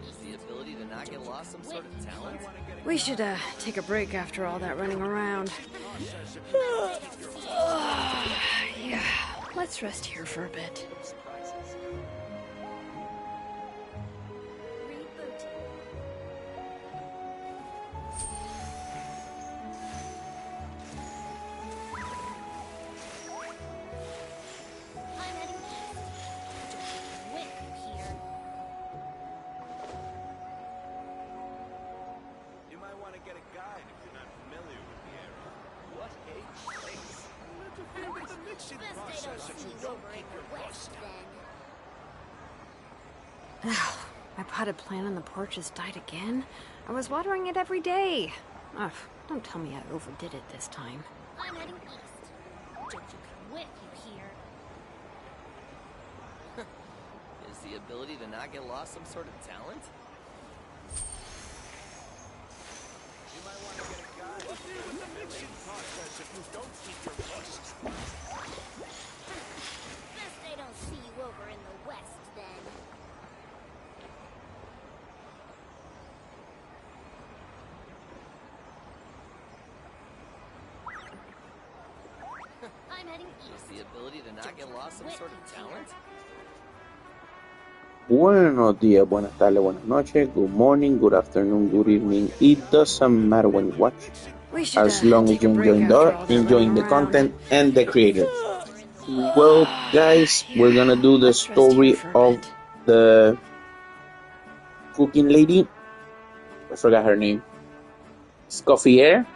Is the ability to not get lost some sort of talent? We should, take a break after all that running around. Yeah, let's rest here for a bit. My potted plant on the porch has died again. I was watering it every day. Ugh, don't tell me I overdid it this time. I'm heading east. Don't you come with, you hear? Is the ability to not get lost some sort of talent? You might want to get a guide. What's new with the mixing process if you don't keep your voice? Best they don't see you over in the west, then. I'm heading east. Is the ability to not get lost some sort of talent? Buenos días, buenas tardes, buenas noches, good morning, good afternoon, good evening. It doesn't matter when you watch, as long as you're enjoying the content and the creator. Well, guys, we're gonna do the story of the cooking lady. I forgot her name. Scoffier.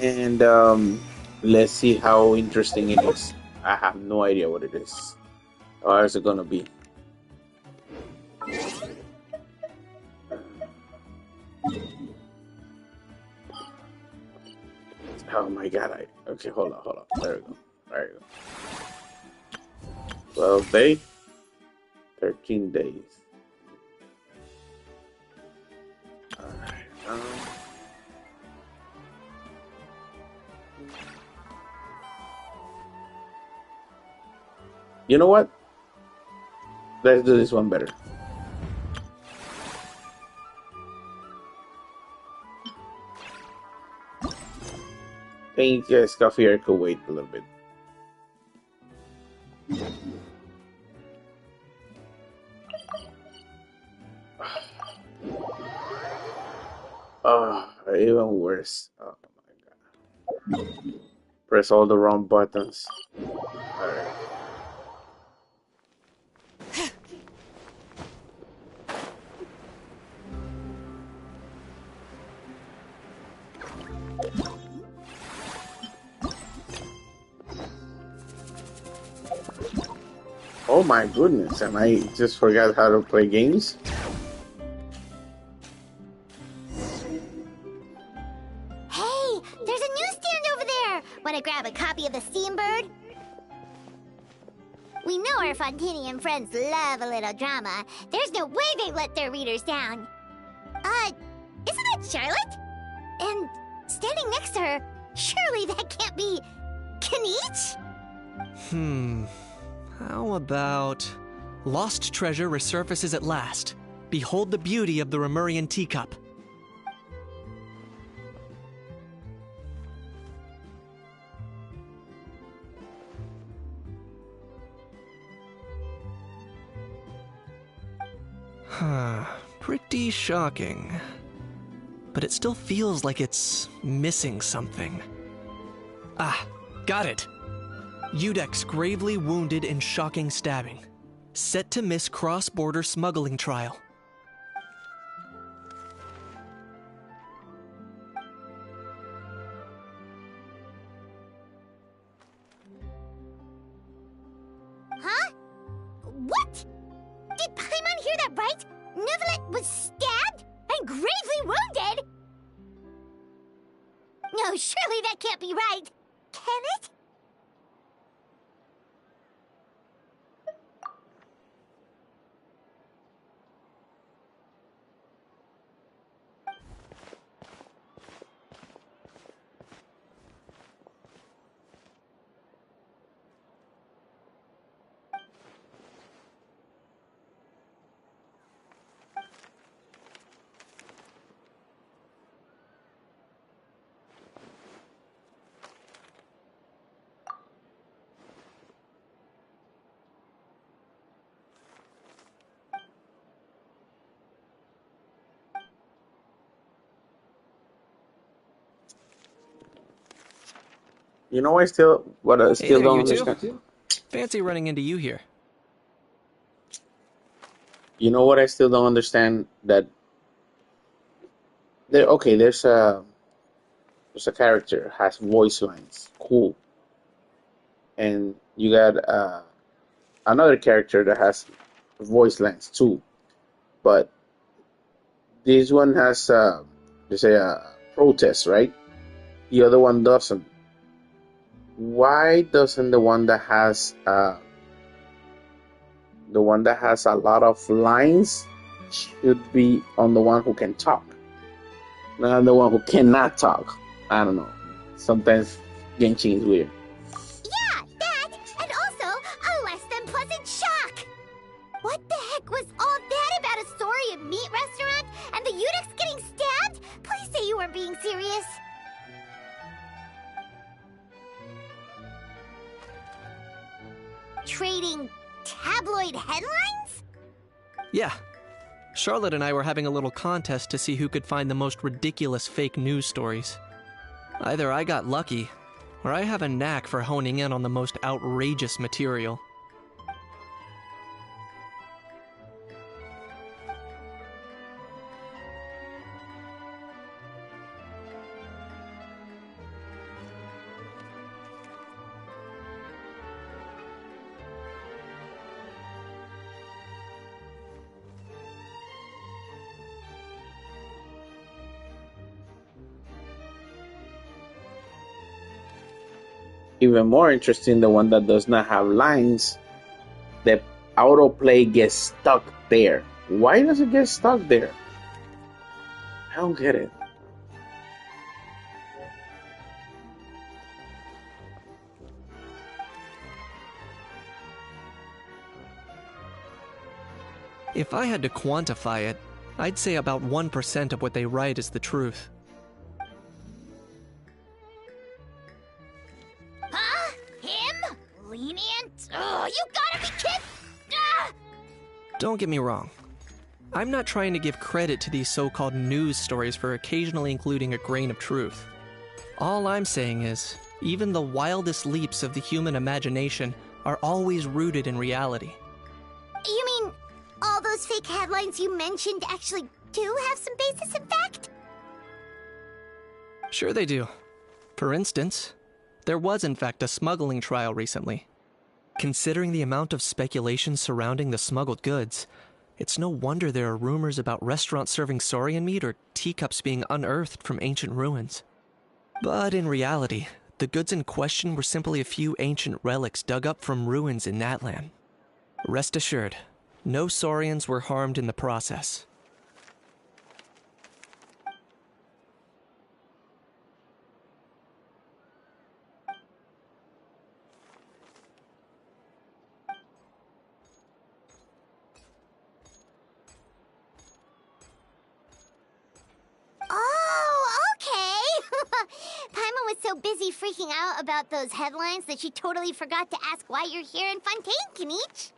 And let's see how interesting it is. I have no idea what it is. How is it gonna be? Oh my god, okay, hold on. There we go. 12 days, 13 days. Alright, you know what? Let's do this one better. I think Scoffier could wait a little bit. Oh, even worse. Oh my god. Press all the wrong buttons. Alright. Oh my goodness, and I just forgot how to play games. Hey, there's a newsstand over there! Wanna grab a copy of the Steambird? We know our Fontanian friends love a little drama. There's no way they let their readers down. Isn't that Charlotte? And standing next to her, surely that can't be Kanich? How about... Lost treasure resurfaces at last. Behold the beauty of the Remurian teacup. Pretty shocking. But it still feels like it's missing something. Ah, got it! Udex gravely wounded in shocking stabbing. Set to miss cross-border smuggling trial. Huh? What? Did Paimon hear that right? Nevelet was stabbed and gravely wounded? No, surely that can't be right. Can it? You know, what I Hey still there, don't you two. understand. Fancy running into you here. You know what I still don't understand that there. Okay, there's a character has voice lines, cool, and you got another character that has voice lines too, but this one has they say a protest, right? The other one doesn't. Why doesn't the one that has a lot of lines should be on the one who can talk, not the one who cannot talk? I don't know. Sometimes Genshin is weird. Yeah, that, and also a less than pleasant shock. What the heck was all that about a Saurian meat restaurant and the eunuchs getting stabbed? Please say you weren't being serious. Trading tabloid headlines? Yeah. Charlotte and I were having a little contest to see who could find the most ridiculous fake news stories. Either I got lucky, or I have a knack for honing in on the most outrageous material. Even more interesting, the one that does not have lines, the autoplay gets stuck there. Why does it get stuck there? I don't get it. If I had to quantify it, I'd say about 1% of what they write is the truth. Huh? Him? Lenient? Oh, you gotta be kidding! Ah! Don't get me wrong. I'm not trying to give credit to these so-called news stories for occasionally including a grain of truth. All I'm saying is, even the wildest leaps of the human imagination are always rooted in reality. You mean all those fake headlines you mentioned actually do have some basis in fact? Sure they do. For instance, there was in fact a smuggling trial recently. Considering the amount of speculation surrounding the smuggled goods, it's no wonder there are rumors about restaurants serving saurian meat or teacups being unearthed from ancient ruins. But in reality, the goods in question were simply a few ancient relics dug up from ruins in Natlan. Rest assured, no saurians were harmed in the process. Oh, okay. Paimon was so busy freaking out about those headlines that she totally forgot to ask why you're here in Fontaine, Kinich.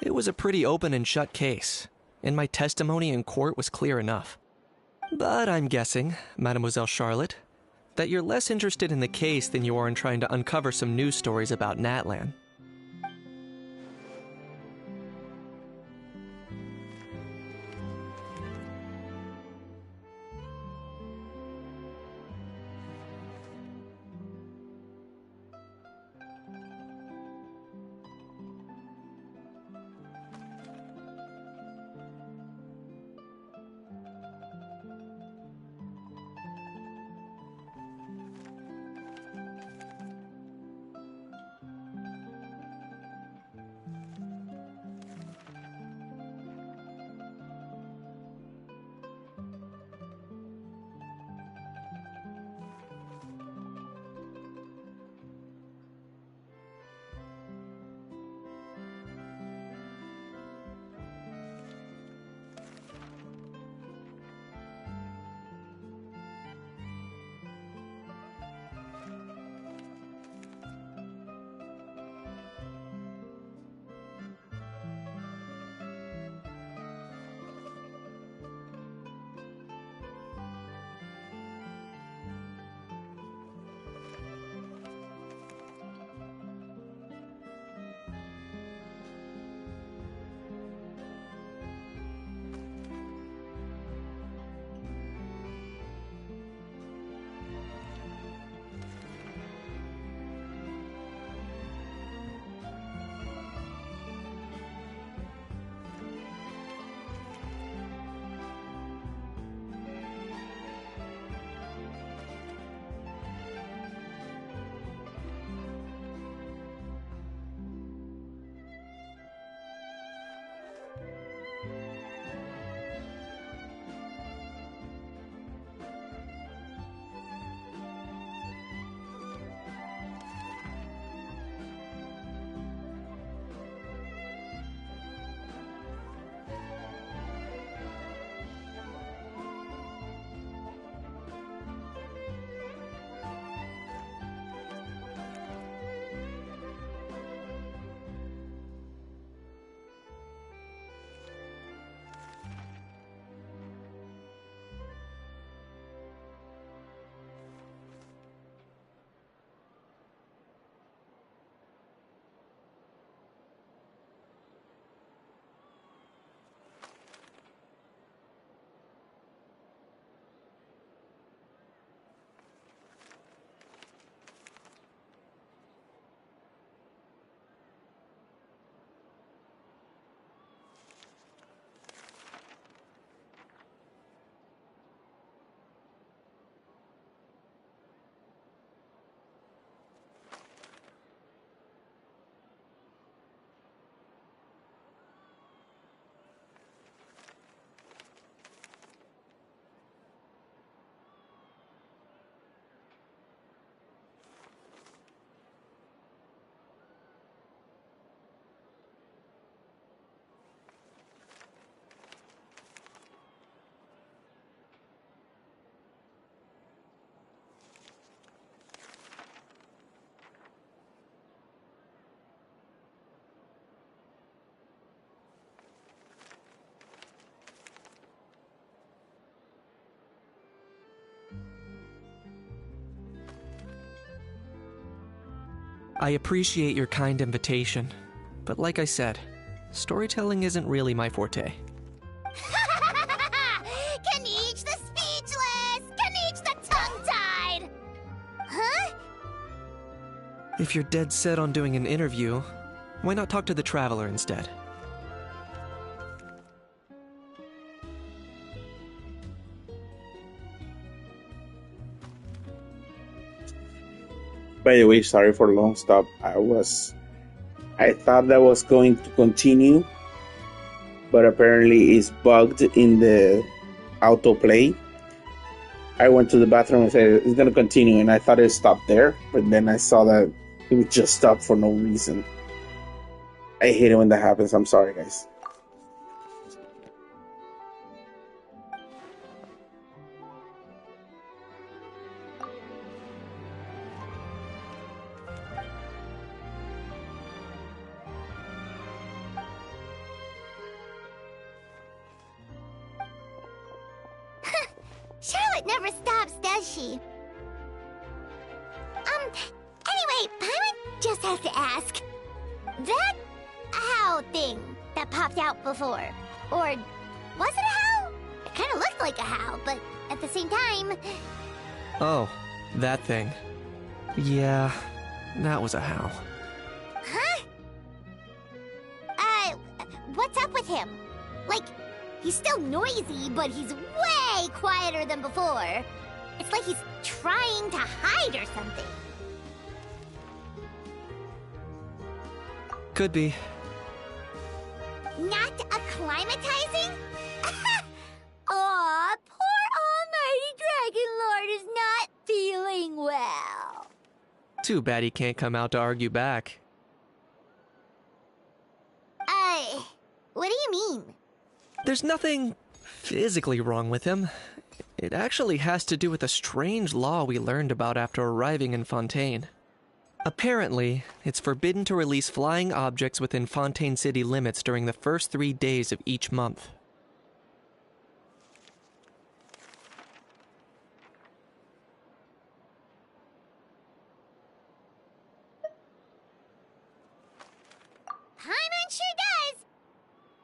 It was a pretty open and shut case, and my testimony in court was clear enough. But I'm guessing, Mademoiselle Charlotte, that you're less interested in the case than you are in trying to uncover some news stories about Natlan. I appreciate your kind invitation, but like I said, storytelling isn't really my forte. Kaniche the speechless! Kaniche the tongue-tied! Huh? If you're dead set on doing an interview, why not talk to the Traveler instead? By the way, sorry for the long stop. I thought that was going to continue, but apparently it's bugged in the autoplay. I went to the bathroom and said it's going to continue, and I thought it stopped there, but then I saw that it would just stop for no reason. I hate it when that happens. I'm sorry, guys. Charlotte never stops, does she? Anyway, Paimon just has to ask. That how thing that popped out before, or was it a how? It kind of looked like a how, but at the same time... Oh, that thing. Yeah, that was a how. Huh? What's up with him? Like, he's still noisy, but he's way quieter than before. It's like he's trying to hide or something. Could be. Not acclimatizing? Aw, poor Almighty Dragon Lord is not feeling well. Too bad he can't come out to argue back. What do you mean? There's nothing physically wrong with him. It actually has to do with a strange law we learned about after arriving in Fontaine. Apparently, it's forbidden to release flying objects within Fontaine city limits during the first 3 days of each month. Paimon sure does!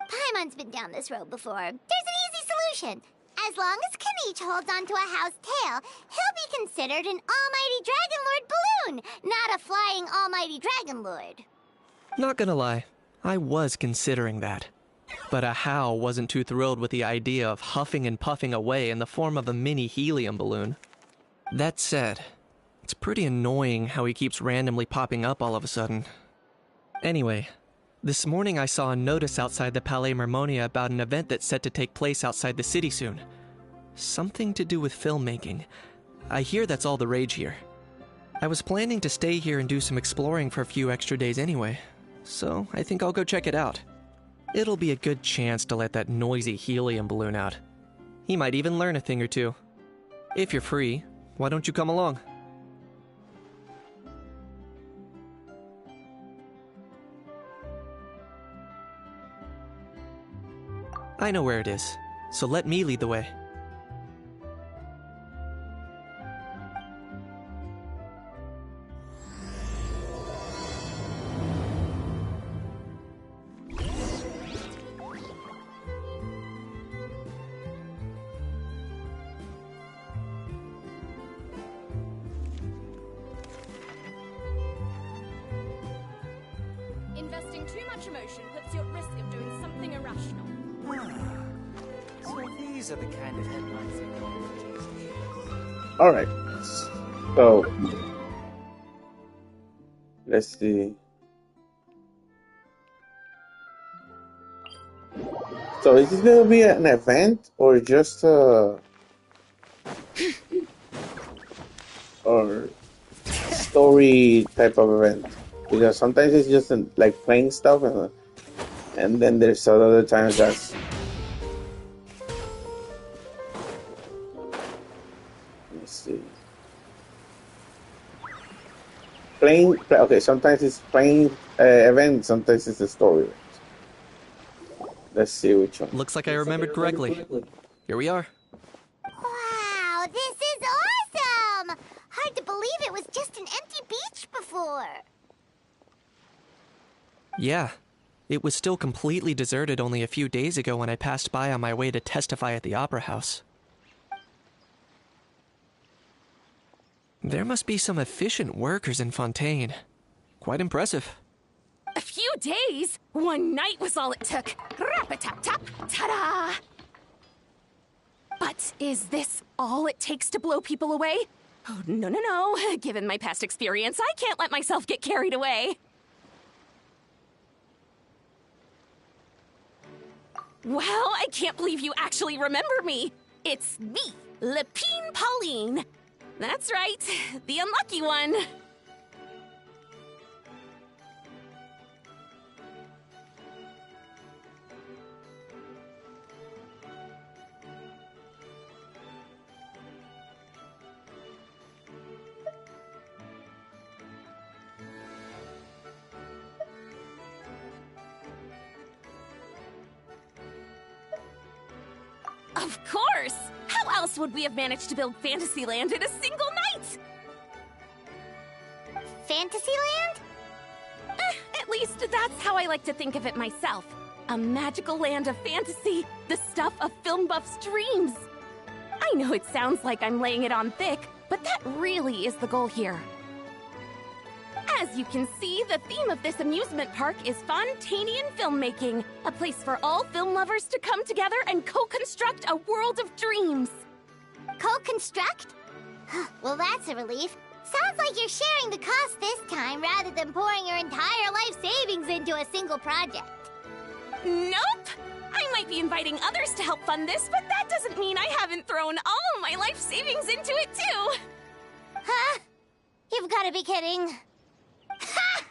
Paimon's been down this road before. There's an easy solution. As long as Kaniche holds onto a house tail, he'll be considered an Almighty Dragon Lord balloon, not a flying Almighty Dragon Lord. Not gonna lie, I was considering that. But a How wasn't too thrilled with the idea of huffing and puffing away in the form of a mini helium balloon. That said, it's pretty annoying how he keeps randomly popping up all of a sudden. Anyway, this morning I saw a notice outside the Palais Mermonia about an event that's set to take place outside the city soon. Something to do with filmmaking. I hear that's all the rage here. I was planning to stay here and do some exploring for a few extra days anyway, so I think I'll go check it out. It'll be a good chance to let that noisy helium balloon out. He might even learn a thing or two. If you're free, why don't you come along? I know where it is, so let me lead the way. Investing too much emotion puts you at risk of doing something irrational. So these are the kind of headlines you call these. Alright. So let's see. So is this gonna be an event or just a or story type of event? Because sometimes it's just like playing stuff, and then there's other times that's let's see. Playing, okay, sometimes it's playing event, sometimes it's a story event. Let's see which one. Looks like I remembered correctly. Here we are. Wow, this is awesome! Hard to believe it was just an empty beach before. Yeah. It was still completely deserted only a few days ago when I passed by on my way to testify at the Opera House. There must be some efficient workers in Fontaine. Quite impressive. A few days? One night was all it took. Rap-a-tap-tap, ta-da! But is this all it takes to blow people away? Oh, no, no, no. Given my past experience, I can't let myself get carried away. Well, I can't believe you actually remember me. It's me, Lepine Pauline. That's right, the unlucky one. Of course! How else would we have managed to build Fantasyland in a single night? Fantasyland? At least that's how I like to think of it myself. A magical land of fantasy, the stuff of film buffs' dreams. I know it sounds like I'm laying it on thick, but that really is the goal here. As you can see, the theme of this amusement park is Fontainian filmmaking, a place for all film lovers to come together and co-construct a world of dreams. Co-construct? Well, that's a relief. Sounds like you're sharing the cost this time rather than pouring your entire life savings into a single project. Nope! I might be inviting others to help fund this, but that doesn't mean I haven't thrown all of my life savings into it too! Huh? You've got to be kidding. Ha!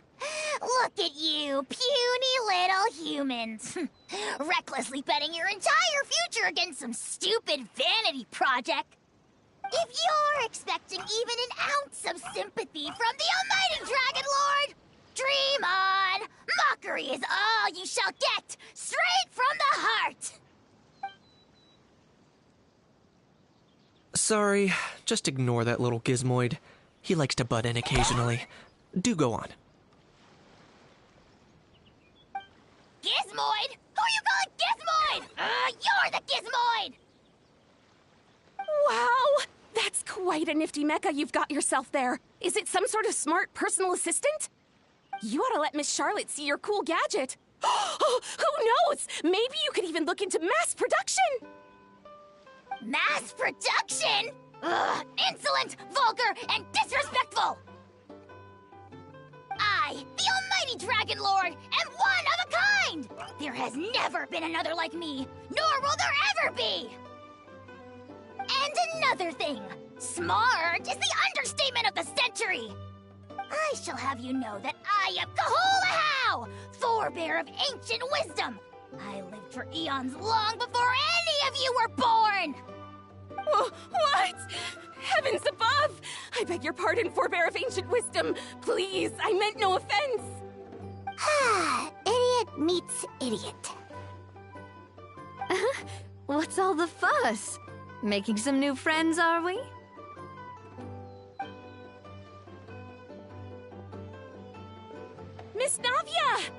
Look at you, puny little humans. Recklessly betting your entire future against some stupid vanity project. If you're expecting even an ounce of sympathy from the almighty Dragon Lord, dream on! Mockery is all you shall get, straight from the heart! Sorry, just ignore that little gizmoid. He likes to butt in occasionally. Do go on. Gizmoid? Who you calling Gizmoid? You're the Gizmoid! Wow! That's quite a nifty mecha you've got yourself there. Is it some sort of smart personal assistant? You ought to let Miss Charlotte see your cool gadget. Who knows? Maybe you could even look into mass production! Mass production? Ugh, insolent, vulgar, and disrespectful! I, the almighty Dragon Lord, am one of a kind! There has never been another like me, nor will there ever be! And another thing, smart is the understatement of the century! I shall have you know that I am Kahulahau, forebear of ancient wisdom! I lived for eons long before any of you were born! What? Heavens above! I beg your pardon, forebear of ancient wisdom. Please, I meant no offense. Idiot meets idiot. What's all the fuss? Making some new friends, are we? Miss Navia!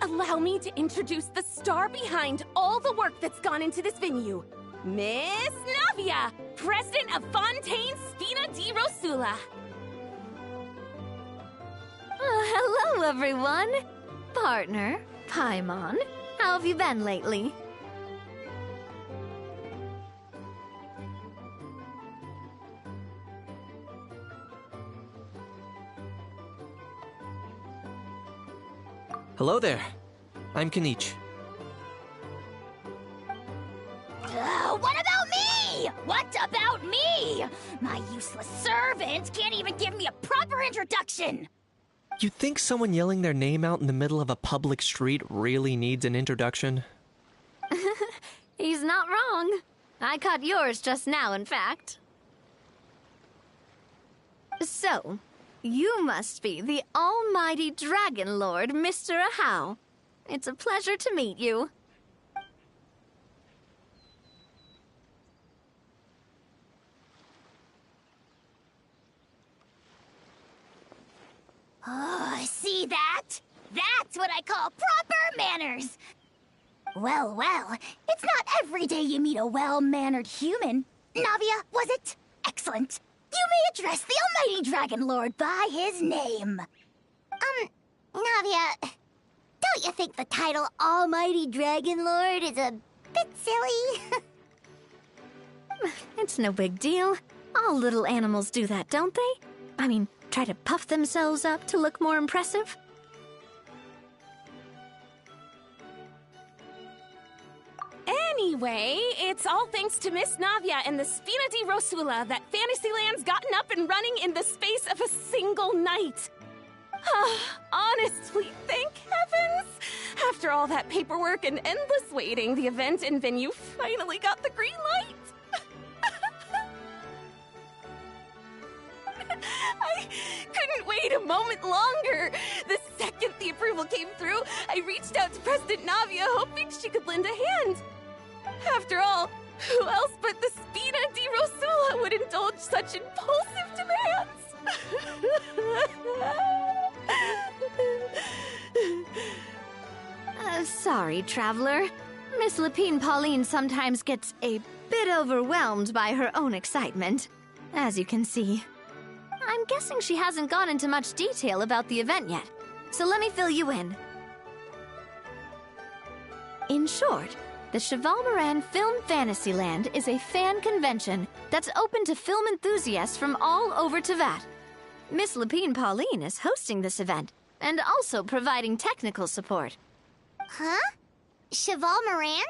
Allow me to introduce the star behind all the work that's gone into this venue. Miss Navia, president of Fontaine Spina di Rosula. Hello, everyone. Partner, Paimon, how have you been lately? Hello there. I'm Kanich. What about me? What about me? My useless servant can't even give me a proper introduction. You think someone yelling their name out in the middle of a public street really needs an introduction? He's not wrong. I caught yours just now, in fact. So, you must be the almighty Dragon Lord, Mr. Ahau. It's a pleasure to meet you. what I call proper manners. Well, well, it's not every day you meet a well-mannered human. Navia, was it? Excellent. You may address the almighty Dragon Lord by his name. Navia, don't you think the title Almighty Dragon Lord is a bit silly? It's no big deal. All little animals do that, don't they? I mean, try to puff themselves up to look more impressive. Anyway, it's all thanks to Miss Navia and the Spina di Rosula that Fantasyland's gotten up and running in the space of a single night. Honestly, thank heavens! After all that paperwork and endless waiting, the event and venue finally got the green light. I couldn't wait a moment longer. The second the approval came through, I reached out to President Navia, hoping she could lend a hand. After all, who else but the Spina di Rosula would indulge such impulsive demands? Sorry, Traveler. Miss Lapine Pauline sometimes gets a bit overwhelmed by her own excitement, as you can see. I'm guessing she hasn't gone into much detail about the event yet, so let me fill you in. In short, the Cheval Moran Film Fantasyland is a fan convention that's open to film enthusiasts from all over Teyvat. Miss Lapine Pauline is hosting this event and also providing technical support. Huh? Cheval Moran?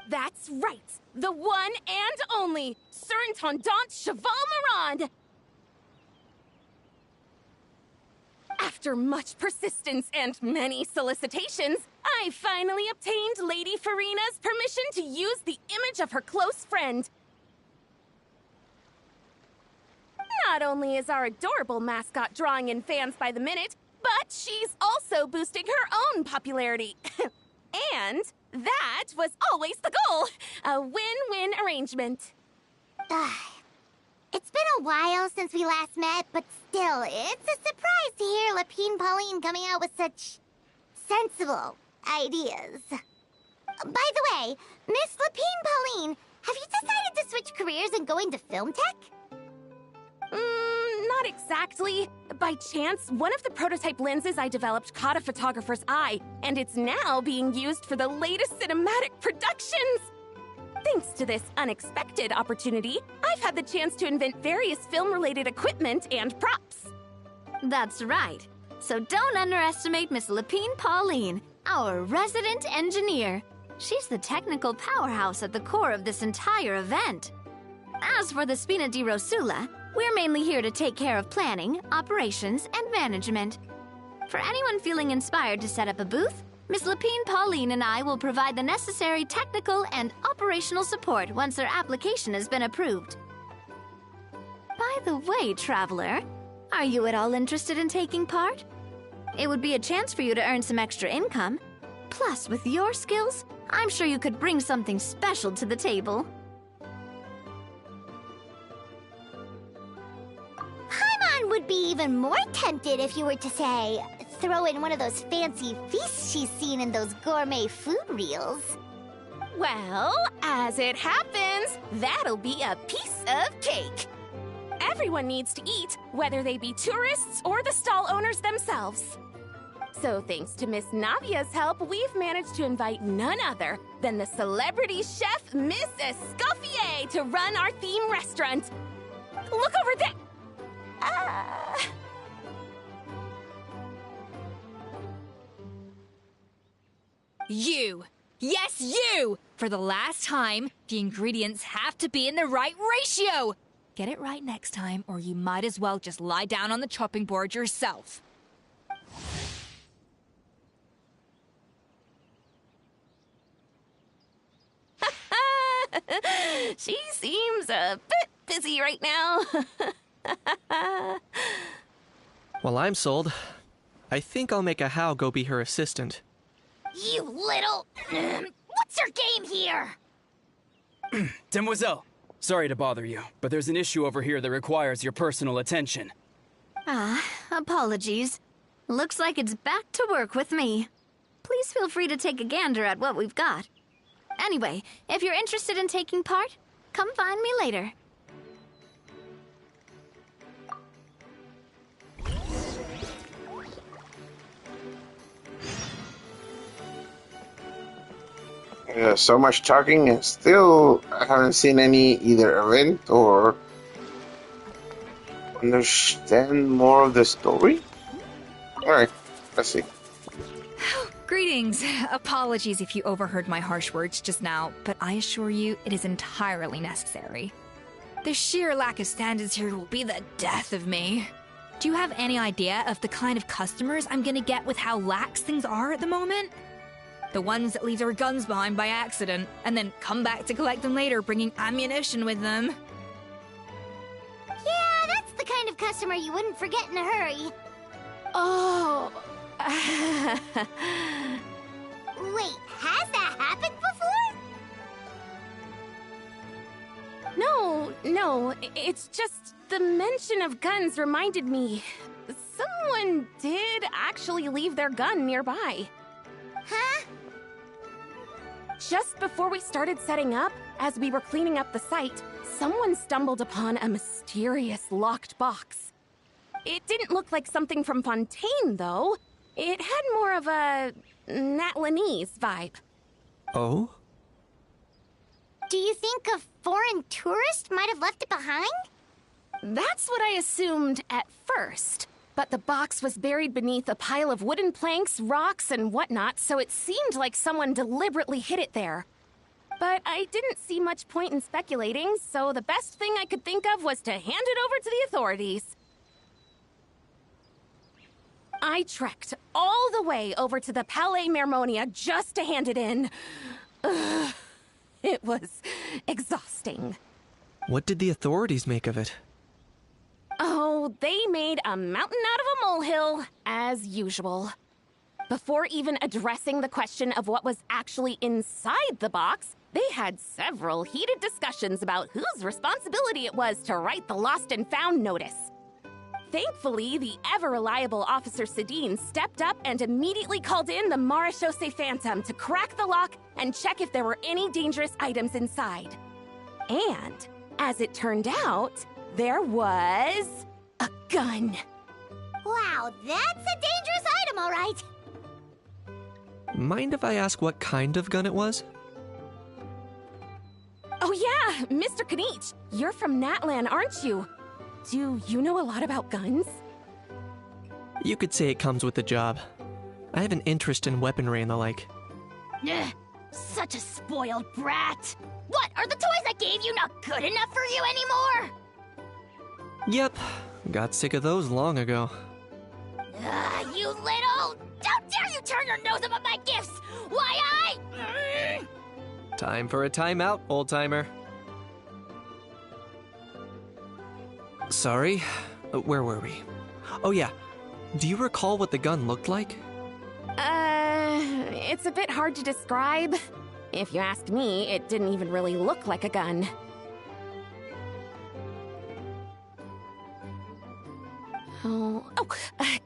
That's right. The one and only Surintendant Cheval Moran! After much persistence and many solicitations, I finally obtained Lady Farina's permission to use the image of her close friend. Not only is our adorable mascot drawing in fans by the minute, but she's also boosting her own popularity. And that was always the goal. A win-win arrangement. It's been a while since we last met, but still, it's a surprise to hear Lapine Pauline coming out with such sensible ideas. By the way, Miss Lapine Pauline, have you decided to switch careers and go into film tech? Not exactly. By chance, one of the prototype lenses I developed caught a photographer's eye, and it's now being used for the latest cinematic productions. Thanks to this unexpected opportunity, I've had the chance to invent various film-related equipment and props. That's right. So don't underestimate Miss Lapine Pauline, our resident engineer. She's the technical powerhouse at the core of this entire event. As for the Spina di Rosula, we're mainly here to take care of planning, operations, and management. For anyone feeling inspired to set up a booth, Miss Lapine Pauline and I will provide the necessary technical and operational support once their application has been approved. By the way, Traveler, are you at all interested in taking part? It would be a chance for you to earn some extra income. Plus, with your skills, I'm sure you could bring something special to the table. Paimon would be even more tempted if you were to say, throw in one of those fancy feasts she's seen in those gourmet food reels. Well, as it happens, that'll be a piece of cake. Everyone needs to eat, whether they be tourists or the stall owners themselves. So thanks to Miss Navia's help, we've managed to invite none other than the celebrity chef, Miss Escoffier, to run our theme restaurant. Look over there! You! Yes, you! For the last time, the ingredients have to be in the right ratio! Get it right next time, or you might as well just lie down on the chopping board yourself. She seems a bit busy right now. Well, I'm sold. I think I'll make a How go be her assistant. You little... What's your game here? Demoiselle, sorry to bother you, but there's an issue over here that requires your personal attention. Apologies. Looks like it's back to work with me. Please feel free to take a gander at what we've got. Anyway, if you're interested in taking part, come find me later. So much talking, and still I haven't seen any either event or understand more of the story. Alright, let's see. Greetings. Apologies if you overheard my harsh words just now, but I assure you it is entirely necessary. The sheer lack of standards here will be the death of me. Do you have any idea of the kind of customers I'm gonna get with how lax things are at the moment? The ones that leave their guns behind by accident, and then come back to collect them later, bringing ammunition with them. Yeah, that's the kind of customer you wouldn't forget in a hurry. Oh. Wait, has that happened before? No, it's just the mention of guns reminded me. Someone did actually leave their gun nearby. Huh? Just before we started setting up, as we were cleaning up the site, someone stumbled upon a mysterious locked box. It didn't look like something from Fontaine, though. It had more of a Natlanese vibe. Oh? Do you think a foreign tourist might have left it behind? That's what I assumed at first. But the box was buried beneath a pile of wooden planks, rocks, and whatnot, so it seemed like someone deliberately hid it there. But I didn't see much point in speculating, so the best thing I could think of was to hand it over to the authorities. I trekked all the way over to the Palais Mermonia just to hand it in. Ugh, it was exhausting. What did the authorities make of it? Oh, they made a mountain out of a molehill, as usual. Before even addressing the question of what was actually inside the box, they had several heated discussions about whose responsibility it was to write the lost and found notice. Thankfully, the ever-reliable Officer Sedine stepped up and immediately called in the Marechaussee Phantom to crack the lock and check if there were any dangerous items inside. And, as it turned out, there was a gun. Wow, that's a dangerous item, all right. Mind if I ask what kind of gun it was? Oh yeah, Mr. Kanich, you're from Natlan, aren't you? Do you know a lot about guns? You could say it comes with the job. I have an interest in weaponry and the like. Ugh, such a spoiled brat. What, are the toys I gave you not good enough for you anymore? Yep, got sick of those long ago. You little... How dare you turn your nose up at my gifts! Why Time for a timeout, old-timer. Sorry, where were we? Oh yeah, do you recall what the gun looked like? It's a bit hard to describe. If you ask me, it didn't even really look like a gun.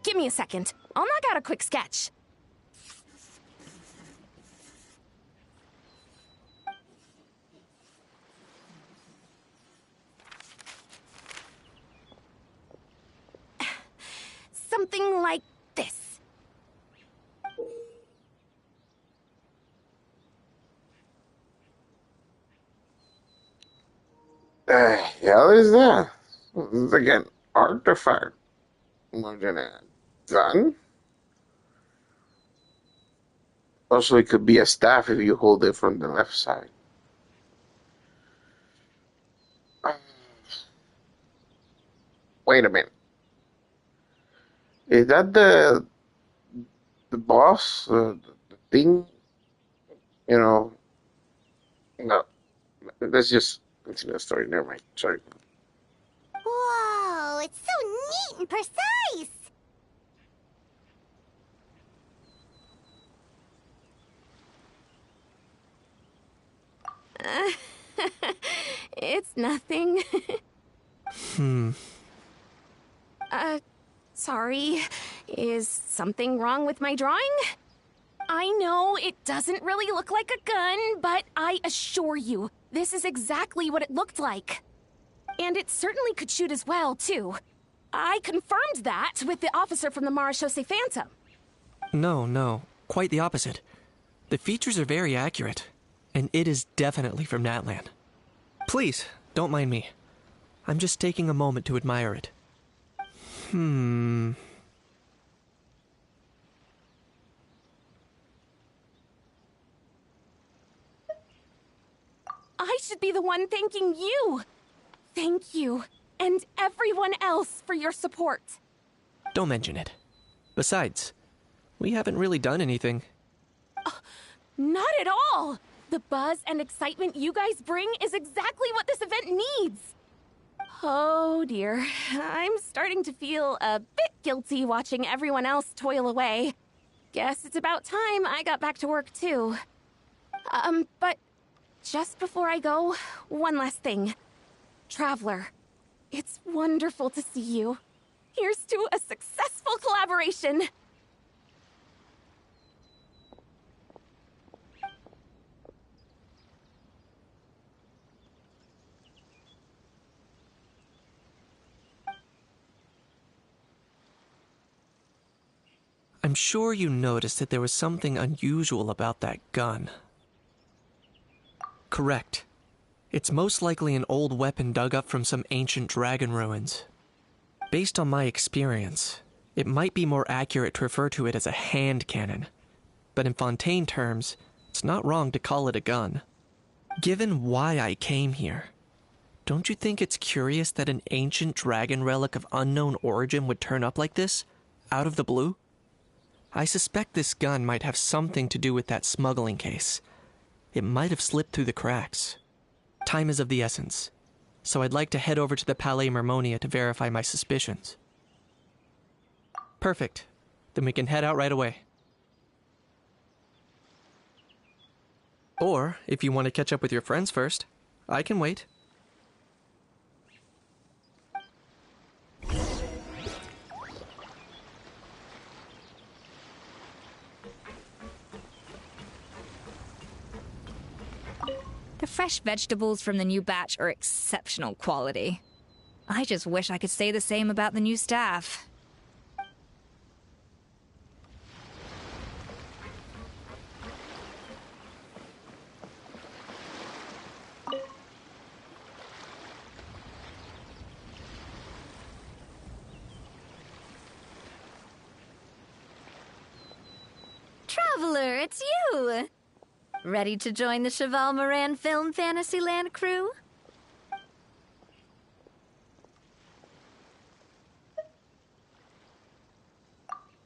Give me a second. I'll knock out a quick sketch. Something like this. The hell is that? This is like an artifact. More than a gun? Also, it could be a staff if you hold it from the left side. Wait a minute. Is that the boss? The thing? You know? No. Let's just continue the story. Never mind. Sorry. Whoa, it's so neat and precise. It's nothing. Hmm. Sorry. Is something wrong with my drawing? I know it doesn't really look like a gun, but I assure you, this is exactly what it looked like. And it certainly could shoot as well, too. I confirmed that with the officer from the Marechaussee Phantom. No, quite the opposite. The features are very accurate, and it is definitely from Natlan. Please, don't mind me. I'm just taking a moment to admire it. I should be the one thanking you. Thank you, and everyone else for your support. Don't mention it. Besides, we haven't really done anything. Not at all! The buzz and excitement you guys bring is exactly what this event needs. Oh dear, I'm starting to feel a bit guilty watching everyone else toil away. Guess it's about time I got back to work too. But just before I go, one last thing. Traveler, it's wonderful to see you. Here's to a successful collaboration. I'm sure you noticed that there was something unusual about that gun. Correct. It's most likely an old weapon dug up from some ancient dragon ruins. Based on my experience, it might be more accurate to refer to it as a hand cannon. But in Fontaine terms, it's not wrong to call it a gun. Given why I came here, don't you think it's curious that an ancient dragon relic of unknown origin would turn up like this, out of the blue? I suspect this gun might have something to do with that smuggling case. It might have slipped through the cracks. Time is of the essence, so I'd like to head over to the Palais Mermonia to verify my suspicions. Perfect. Then we can head out right away. Or, if you want to catch up with your friends first, I can wait. The fresh vegetables from the new batch are exceptional quality. I just wish I could say the same about the new staff. Traveler, it's you! Ready to join the Cheval Moran Film Fantasyland crew?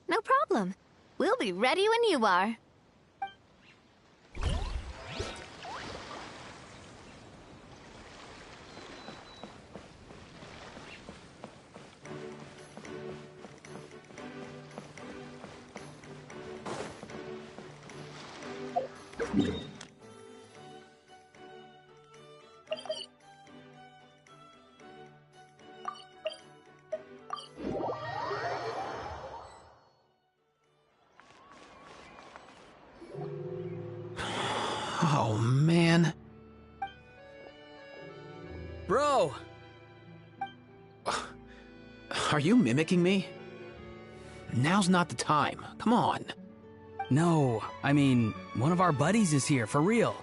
No problem. We'll be ready when you are. Oh, man. Bro! Are you mimicking me? Now's not the time. Come on. No, I mean, one of our buddies is here, for real.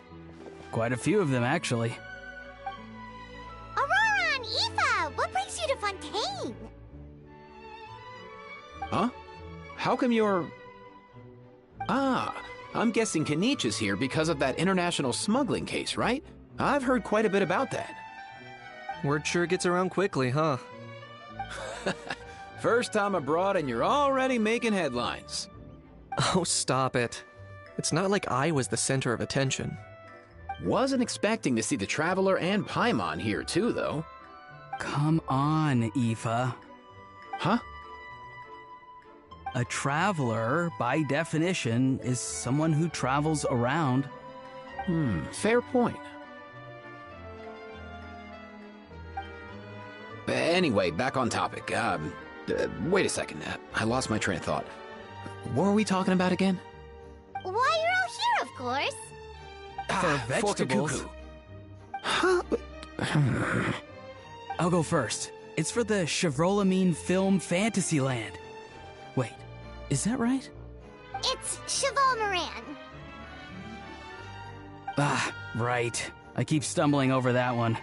Quite a few of them, actually. Aurora and Aoife, what brings you to Fontaine? Huh? How come you're... Ah, I'm guessing Kanich is here because of that international smuggling case, right? I've heard quite a bit about that. Word sure gets around quickly, huh? First time abroad and you're already making headlines. Oh, stop it. It's not like I was the center of attention. Wasn't expecting to see the Traveler and Paimon here too, though. Come on, Aoife. Huh? A traveler, by definition, is someone who travels around. Fair point. Anyway, back on topic. Wait a second. I lost my train of thought. What were we talking about again? Why you're all here, of course. For vegetables. Cuckoo. Huh? I'll go first. It's for the Chevrolamine Film Fantasyland. Wait, is that right? It's Cheval Moran. Ah, right. I keep stumbling over that one.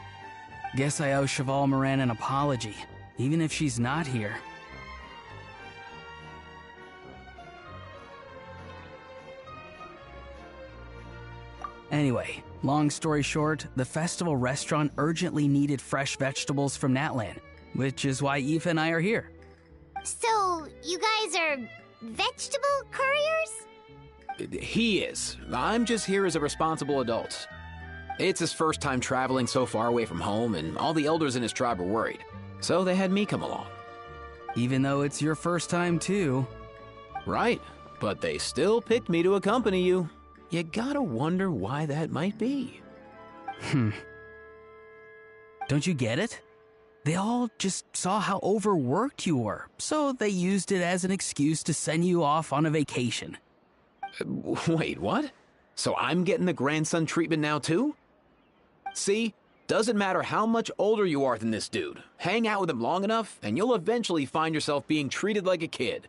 Guess I owe Cheval Moran an apology, even if she's not here. Anyway, long story short, the festival restaurant urgently needed fresh vegetables from Natlan, which is why Aoife and I are here. So, you guys are vegetable couriers? He is. I'm just here as a responsible adult. It's his first time traveling so far away from home, and all the elders in his tribe were worried. So they had me come along. Even though it's your first time too. Right, but they still picked me to accompany you. You gotta wonder why that might be. Don't you get it? They all just saw how overworked you were, so they used it as an excuse to send you off on a vacation. Wait, what? So I'm getting the grandson treatment now too? See, doesn't matter how much older you are than this dude. Hang out with him long enough, and you'll eventually find yourself being treated like a kid.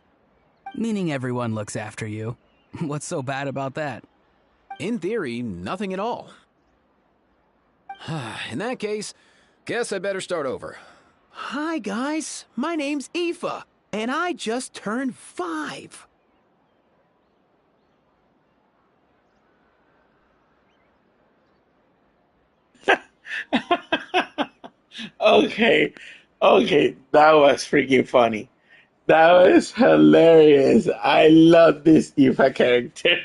Meaning everyone looks after you. What's so bad about that? In theory, nothing at all. In that case, guess I better start over. Hi, guys. My name's Aoife, and I just turned 5. Okay, that was freaking funny. That was hilarious. I love this Aoife character.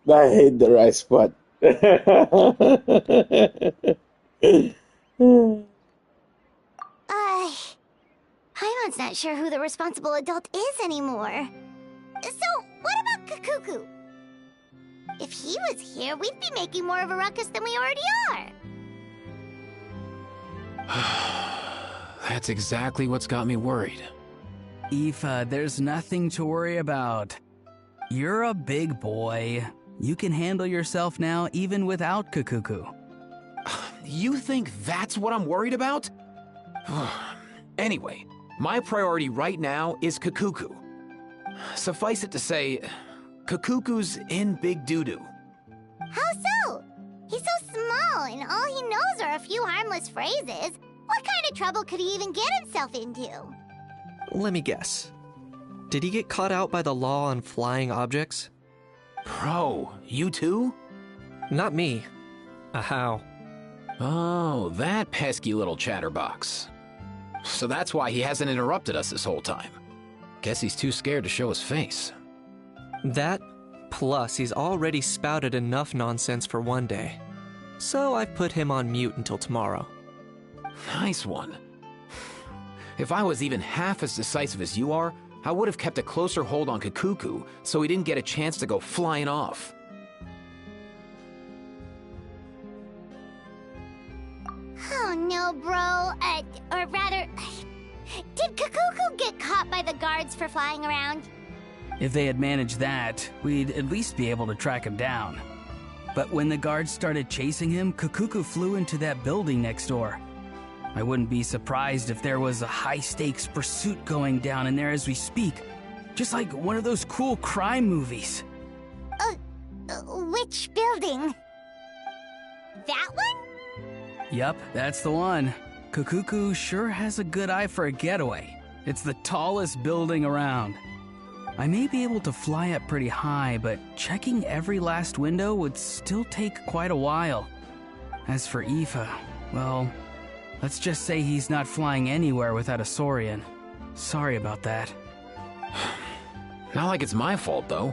That hit the right spot. Paimon's not sure who the responsible adult is anymore. So, what about Kakuku? If he was here, we'd be making more of a ruckus than we already are. That's exactly what's got me worried. Aoife, there's nothing to worry about. You're a big boy. You can handle yourself now even without Kakuku. You think that's what I'm worried about? Anyway, my priority right now is Kakuku. Suffice it to say, Kakuku's in big doo-doo. How so? He's so small, and all he knows are a few harmless phrases. What kind of trouble could he even get himself into? Let me guess. Did he get caught out by the law on flying objects? Bro, you too? Not me. How? Oh, that pesky little chatterbox. So that's why he hasn't interrupted us this whole time. Guess he's too scared to show his face. That, plus he's already spouted enough nonsense for one day. So I've put him on mute until tomorrow. Nice one. If I was even half as decisive as you are, I would have kept a closer hold on Kakuku so he didn't get a chance to go flying off. Oh no, bro. Or rather, did Kakuku get caught by the guards for flying around? If they had managed that, we'd at least be able to track him down. But when the guards started chasing him, Kakuku flew into that building next door. I wouldn't be surprised if there was a high-stakes pursuit going down in there as we speak. Just like one of those cool crime movies. Which building? That one? Yup, that's the one. Kakuku sure has a good eye for a getaway. It's the tallest building around. I may be able to fly up pretty high, but checking every last window would still take quite a while. As for Aoife, well, let's just say he's not flying anywhere without a Saurian. Sorry about that. Not like it's my fault, though.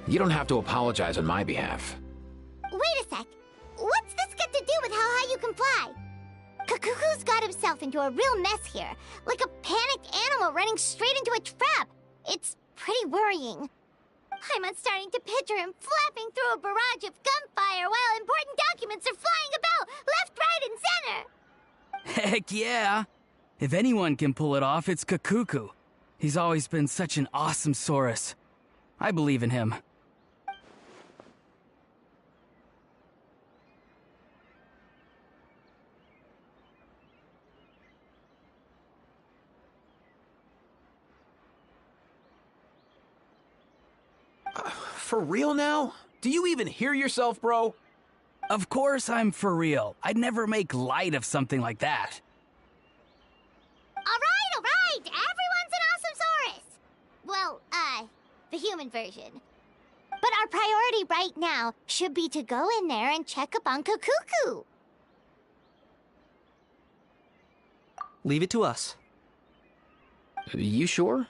You don't have to apologize on my behalf. Wait a sec. What's this got to do with how high you can fly? Kakuku's got himself into a real mess here, like a panicked animal running straight into a trap. It's pretty worrying. I'm starting to picture him flapping through a barrage of gunfire while important documents are flying about left, right, and center. Heck yeah! If anyone can pull it off, it's Kakuku. He's always been such an awesome Saurus. I believe in him. For real now? Do you even hear yourself, bro? Of course I'm for real. I'd never make light of something like that. All right. Everyone's an awesome Saurus. Well, the human version. But our priority right now should be to go in there and check up on Kakuku. Leave it to us. You sure?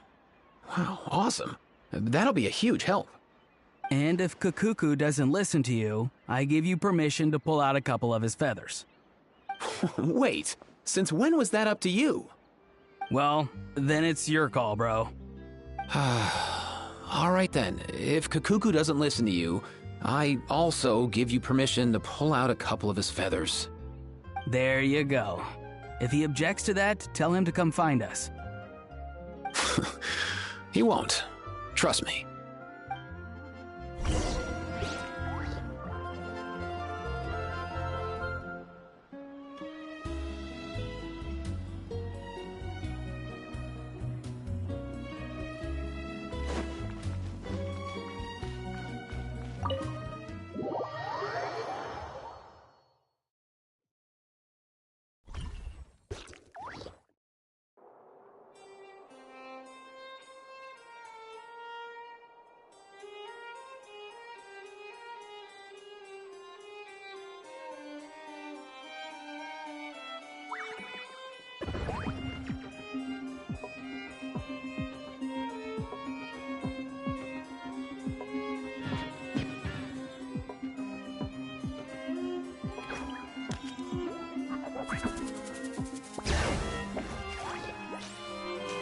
Wow, awesome. That'll be a huge help. And if Kakuku doesn't listen to you, I give you permission to pull out a couple of his feathers. Wait, since when was that up to you? Well, then it's your call, bro. All right then, if Kakuku doesn't listen to you, I also give you permission to pull out a couple of his feathers. There you go. If he objects to that, tell him to come find us. He won't. Trust me.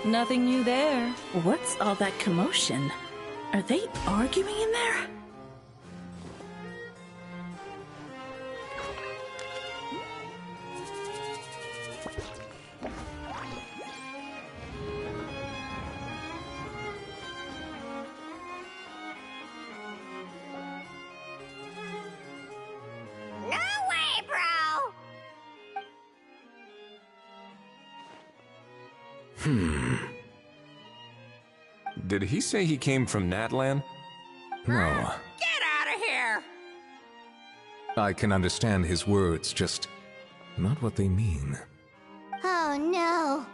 Nothing new there. What's all that commotion? Are they arguing in there? No way, bro! Did he say he came from Natlan? No. Get out of here! I can understand his words, just not what they mean. Oh no.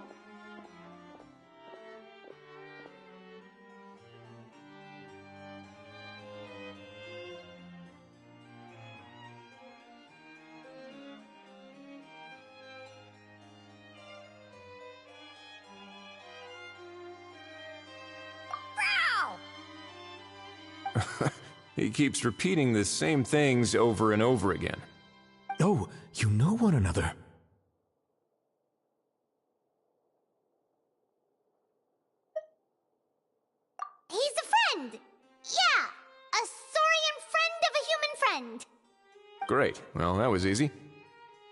He keeps repeating the same things over and over again. Oh, you know one another. He's a friend! Yeah! A Saurian friend of a human friend! Great. Well, that was easy.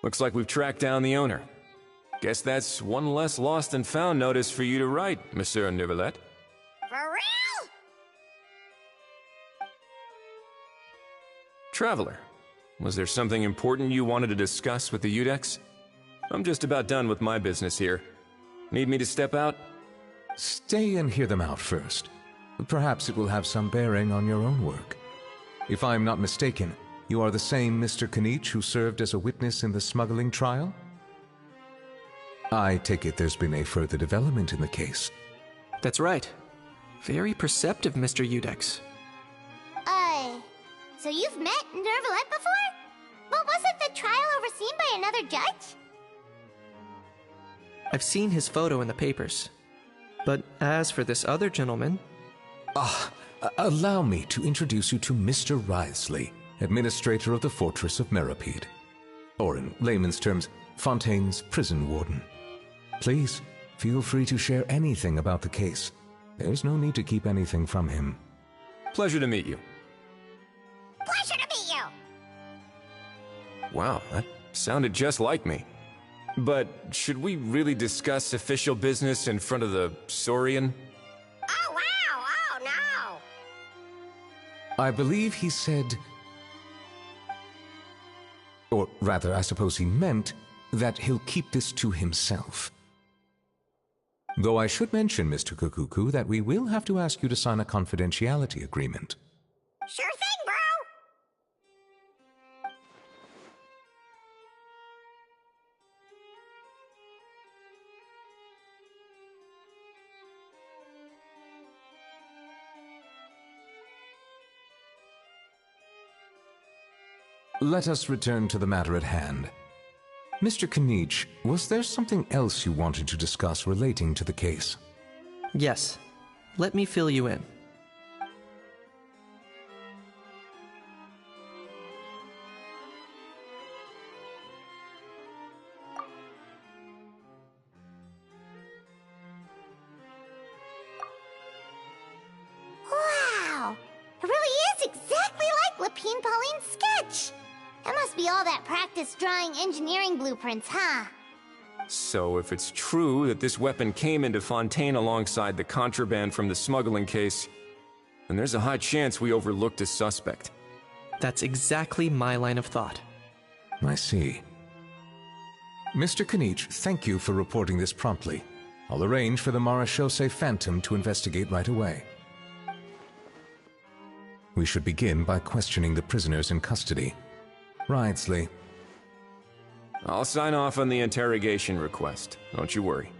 Looks like we've tracked down the owner. Guess that's one less lost and found notice for you to write, Monsieur Neuvillette. For real? Traveler, was there something important you wanted to discuss with the Udex? I'm just about done with my business here. Need me to step out? Stay and hear them out first. Perhaps it will have some bearing on your own work. If I'm not mistaken, you are the same Mr. Kanich who served as a witness in the smuggling trial? I take it there's been a further development in the case. That's right. Very perceptive, Mr. Udex. So you've met Neuvillette before? But wasn't the trial overseen by another judge? I've seen his photo in the papers. But as for this other gentleman... Allow me to introduce you to Mr. Wriothesley, administrator of the Fortress of Meripede. Or in layman's terms, Fontaine's prison warden. Please, feel free to share anything about the case. There's no need to keep anything from him. Pleasure to meet you. Pleasure to meet you. Wow, that sounded just like me. But should we really discuss official business in front of the Saurian? Oh, wow. Oh, no. I believe he said... Or rather, I suppose he meant that he'll keep this to himself. Though I should mention, Mr. Kukuku, that we will have to ask you to sign a confidentiality agreement. Sure thing, bro. Let us return to the matter at hand. Mr. Kanich, was there something else you wanted to discuss relating to the case? Yes. Let me fill you in. Wow. It really is exactly like Lapine Pauline's sketch. That must be all that practice drawing engineering blueprints, huh? So if it's true that this weapon came into Fontaine alongside the contraband from the smuggling case, then there's a high chance we overlooked a suspect. That's exactly my line of thought. I see. Mr. Kanich, thank you for reporting this promptly. I'll arrange for the Marechaussee Phantom to investigate right away. We should begin by questioning the prisoners in custody. Wrightsley. I'll sign off on the interrogation request. Don't you worry.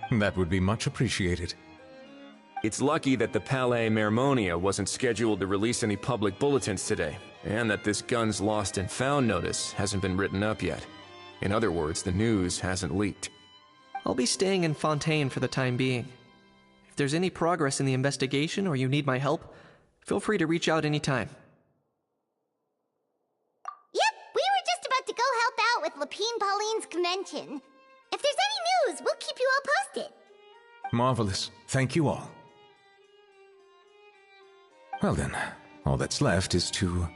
That would be much appreciated. It's lucky that the Palais Mermonia wasn't scheduled to release any public bulletins today, and that this guns lost and found notice hasn't been written up yet. In other words, the news hasn't leaked. I'll be staying in Fontaine for the time being. If there's any progress in the investigation or you need my help, feel free to reach out anytime. Yep, we were just about to go help out with Lapine Pauline's convention. If there's any news, we'll keep you all posted. Marvelous. Thank you all. Well then, all that's left is to...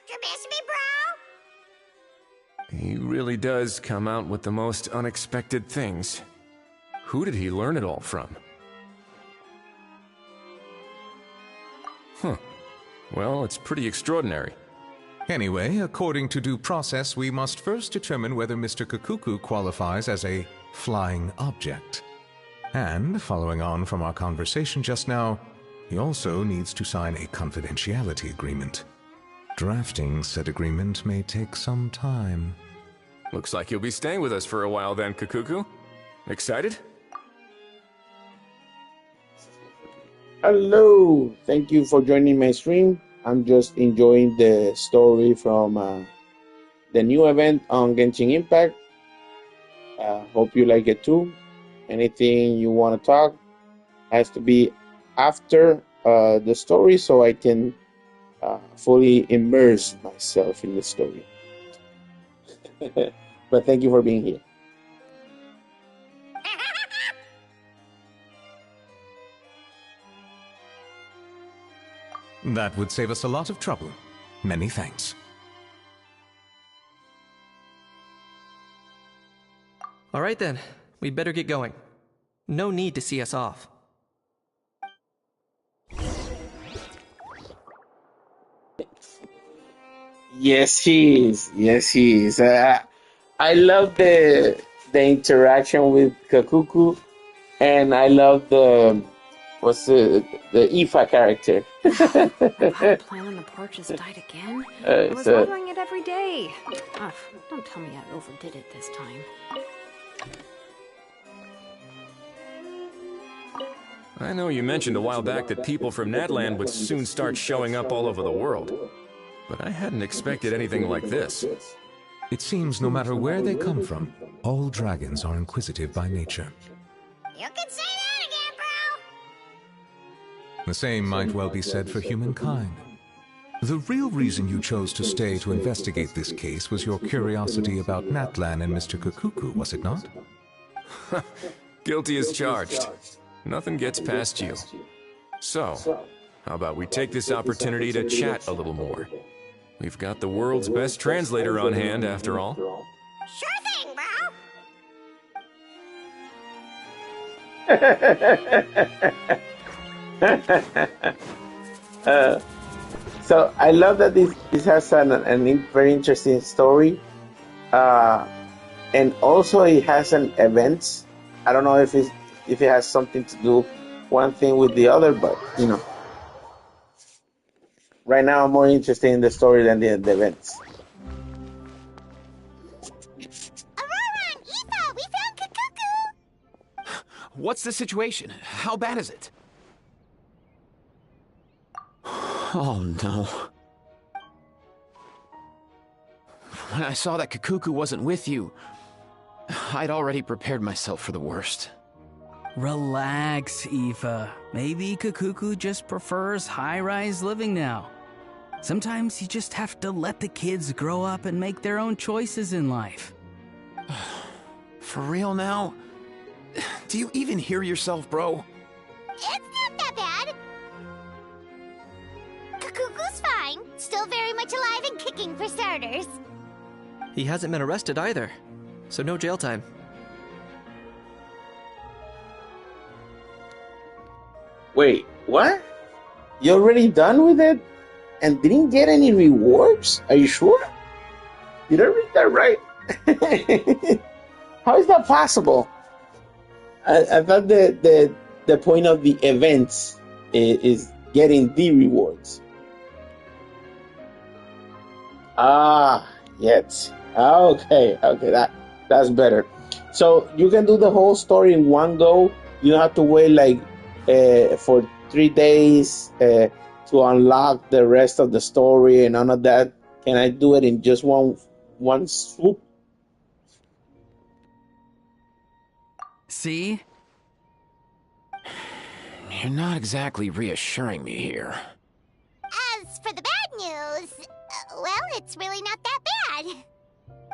You miss me, bro? He really does come out with the most unexpected things. Who did he learn it all from? Huh. Well, it's pretty extraordinary. Anyway, according to due process, we must first determine whether Mr. Kukuku qualifies as a flying object. And, following on from our conversation just now, he also needs to sign a confidentiality agreement. Drafting said agreement may take some time. Looks like you'll be staying with us for a while then, Kukuku. Excited? Hello, thank you for joining my stream. I'm just enjoying the story from the new event on Genshin Impact. Hope you like it too. Anything you want to talk has to be after the story so I can fully immerse myself in the story. But thank you for being here. That would save us a lot of trouble. Many thanks. All right then, we better get going. No need to see us off. Yes, he is. Yes, he is. I love the interaction with Kakuku, and I love the Ifa character. My plant on the porch has died again. I was watering it every day. Ugh, don't tell me I overdid it this time. I know you mentioned a while back that people from Natland would soon start showing up all over the world. But I hadn't expected anything like this. It seems no matter where they come from, all dragons are inquisitive by nature. You can say that again, bro! The same might well be said for humankind. The real reason you chose to stay to investigate this case was your curiosity about Natlan and Mr. Kukuku, was it not? Guilty as charged. Nothing gets past you. So, how about we take this opportunity to chat a little more? We've got the world's best translator on hand, after all. Sure thing, bro. So I love that this has an very interesting story, and also it has an events. I don't know if it has something to do one thing with the other, but you know, right now I'm more interested in the story than the events. Aurora and Aoife, we found Kukuku! What's the situation? How bad is it? Oh no. When I saw that Kukuku wasn't with you, I'd already prepared myself for the worst. Relax, Aoife. Maybe Kukuku just prefers high-rise living now. Sometimes you just have to let the kids grow up and make their own choices in life. For real now? Do you even hear yourself, bro? It's not that bad. Kukuku's fine. Still very much alive and kicking for starters. He hasn't been arrested either, so no jail time. Wait, what? You already done with it? And didn't get any rewards? Are you sure? Did I read that right? How is that possible? I thought the point of the events is getting the rewards. Yes. Okay, that's better. So you can do the whole story in one go. You don't have to wait like for 3 days to unlock the rest of the story and none of that. Can I do it in just one swoop? See? You're not exactly reassuring me here. As for the bad news, well, it's really not that bad.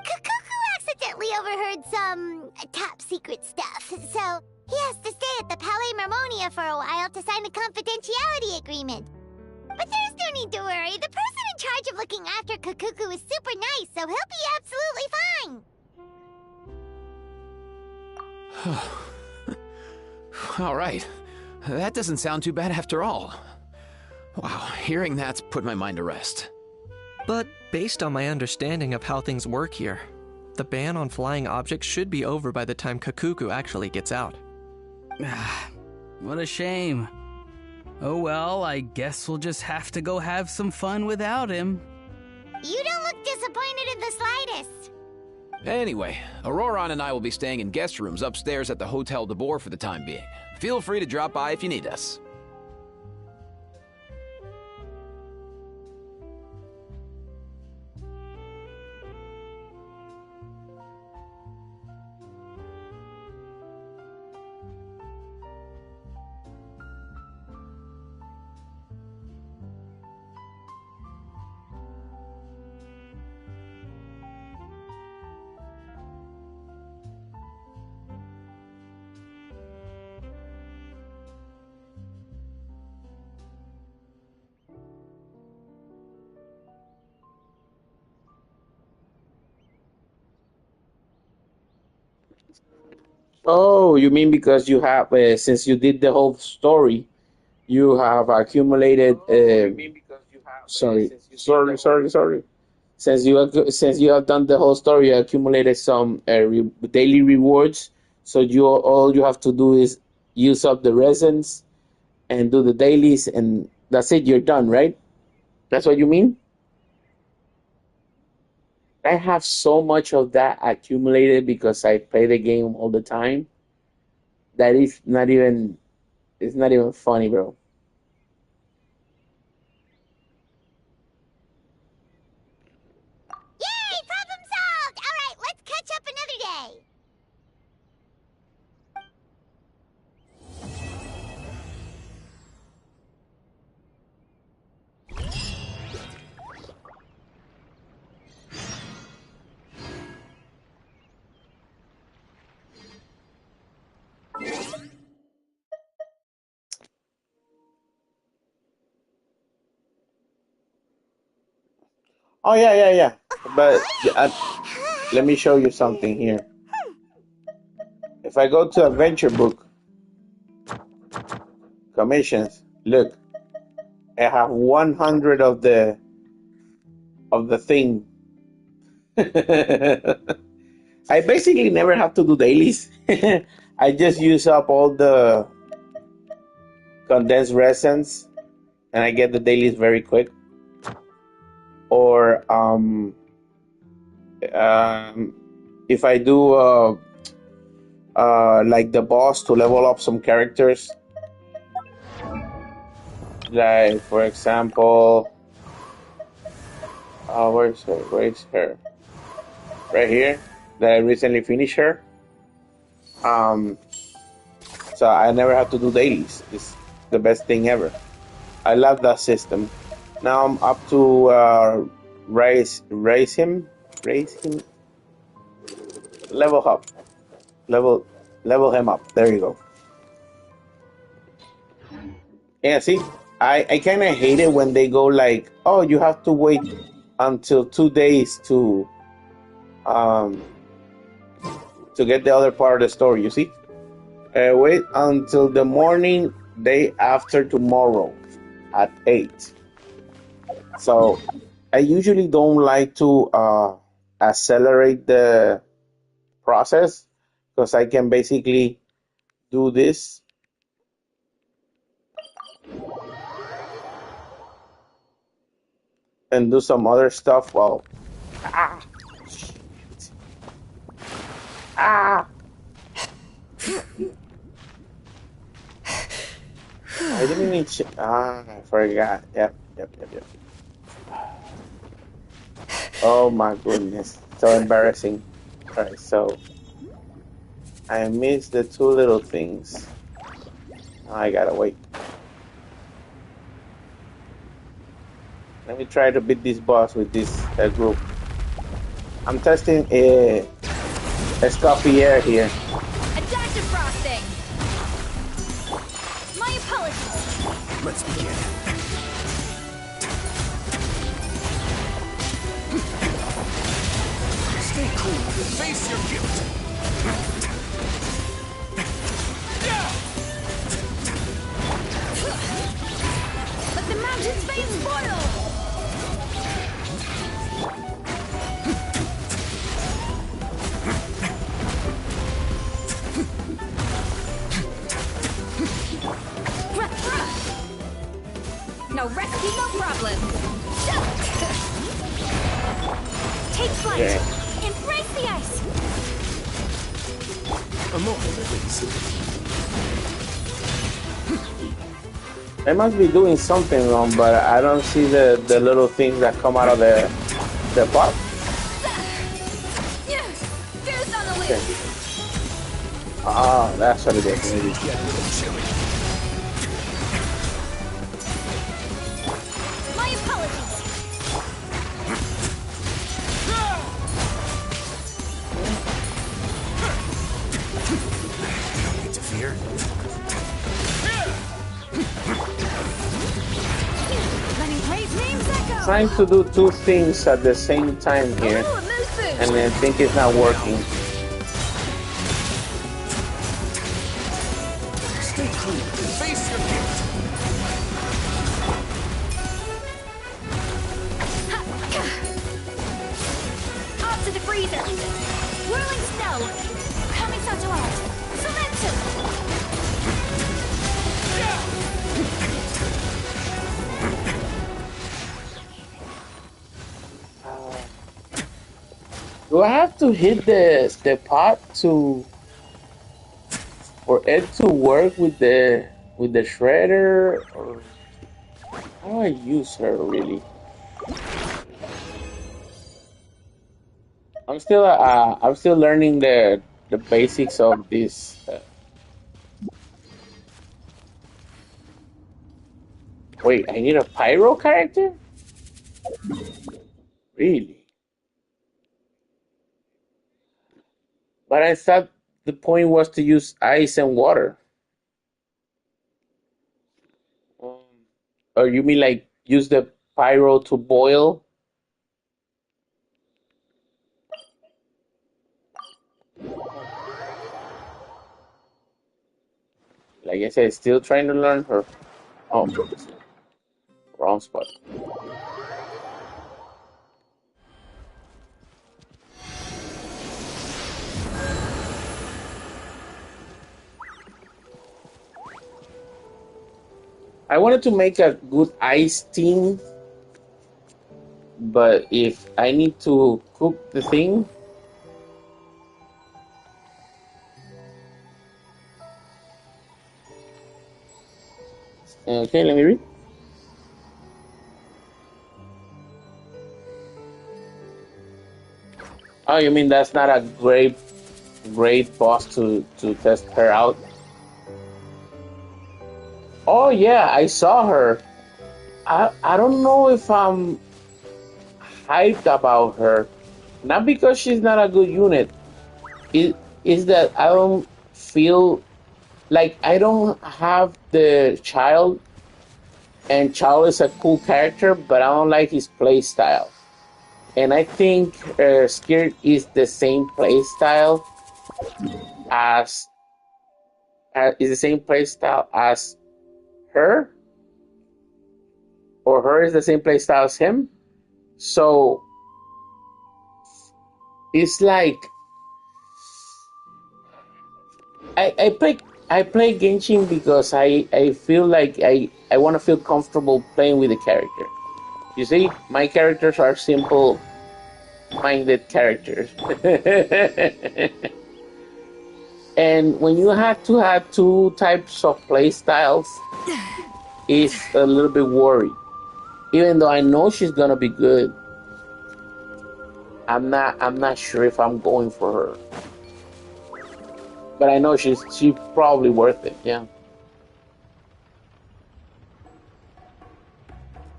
Kukuku accidentally overheard some top secret stuff, so he has to stay at the Palais Mermonia for a while to sign the confidentiality agreement. But there's no need to worry. The person in charge of looking after Kukuku is super nice, so he'll be absolutely fine. All right. That doesn't sound too bad after all. Wow, hearing that's put my mind to rest. But based on my understanding of how things work here, the ban on flying objects should be over by the time Kukuku actually gets out. What a shame. Oh well, I guess we'll just have to go have some fun without him. You don't look disappointed in the slightest. Anyway, Auroron and I will be staying in guest rooms upstairs at the Hotel de Boer for the time being. Feel free to drop by if you need us. Oh, you mean because you have, since you did the whole story, you have accumulated. Sorry. Since you have done the whole story, you accumulated some daily rewards. So all you have to do is use up the resins and do the dailies, and that's it. You're done, right? That's what you mean? I have so much of that accumulated because I play the game all the time. That is not even, it's not even funny, bro. Yay! Problem solved! Alright, let's catch up another day. Oh yeah. But let me show you something here. If I go to adventure book commissions, look, I have 100 of the thing. I basically never have to do dailies. I just use up all the condensed resins, and I get the dailies very quick. Or if I do like the boss to level up some characters, like for example, where's her? Where's her? Right here. That I recently finished her. So I never have to do dailies. It's the best thing ever. I love that system. Now I'm up to raise him, level up, level him up. There you go. Yeah, see, I kind of hate it when they go like, oh, you have to wait until 2 days um to get the other part of the story. You see, wait until the morning day after tomorrow at 8. So I usually don't like to accelerate the process because I can basically do this and do some other stuff while I didn't need I forgot. Yep. Oh my goodness, so embarrassing. All right, so I missed the two little things. I gotta wait. Let me try to beat this boss with this group. I'm testing a Escoffier here. A dash of frosting. My apologies. Let's begin. Stay cool. Face your guilt. Let the mountains face spoil. No rescue, no problem. Take flight. Yeah. Embrace the ice. A moment, please. I must be doing something wrong, but I don't see the little things that come out of the pot. Goose on the loose. Okay. Ah, that's what it is. Maybe. My apologies. No need to fear. Letting praise names echo. Trying to do two things at the same time here, and I think it's not working. Stay cool. Face your guilt. Off to the freezer. Whirling snow. Coming so to art. Cemented. Do I have to hit the pot for it to work with the shredder, or how do I use her really? I'm still learning the basics of this. Wait, I need a pyro character? Really? But I thought the point was to use ice and water. Or you mean like use the pyro to boil like I said, still trying to learn her. Oh, wrong spot. I wanted to make a good ice team, but if I need to cook the thing, okay, let me read. Oh, you mean that's not a great boss to test her out? Oh yeah, I saw her. I don't know if I'm hyped about her. Not because she's not a good unit. It is that I don't feel like I don't have the child, and Child is a cool character, but I don't like his play style. And I think Skirt is the same play style as is the same play style as her, or her is the same play style as him. So it's like I play Genshin because I feel like I want to feel comfortable playing with the character. You see, my characters are simple minded characters. And when you have to have two types of play styles, it's a little bit worried. Even though I know she's gonna be good, I'm not sure if I'm going for her. But I know she's probably worth it, yeah.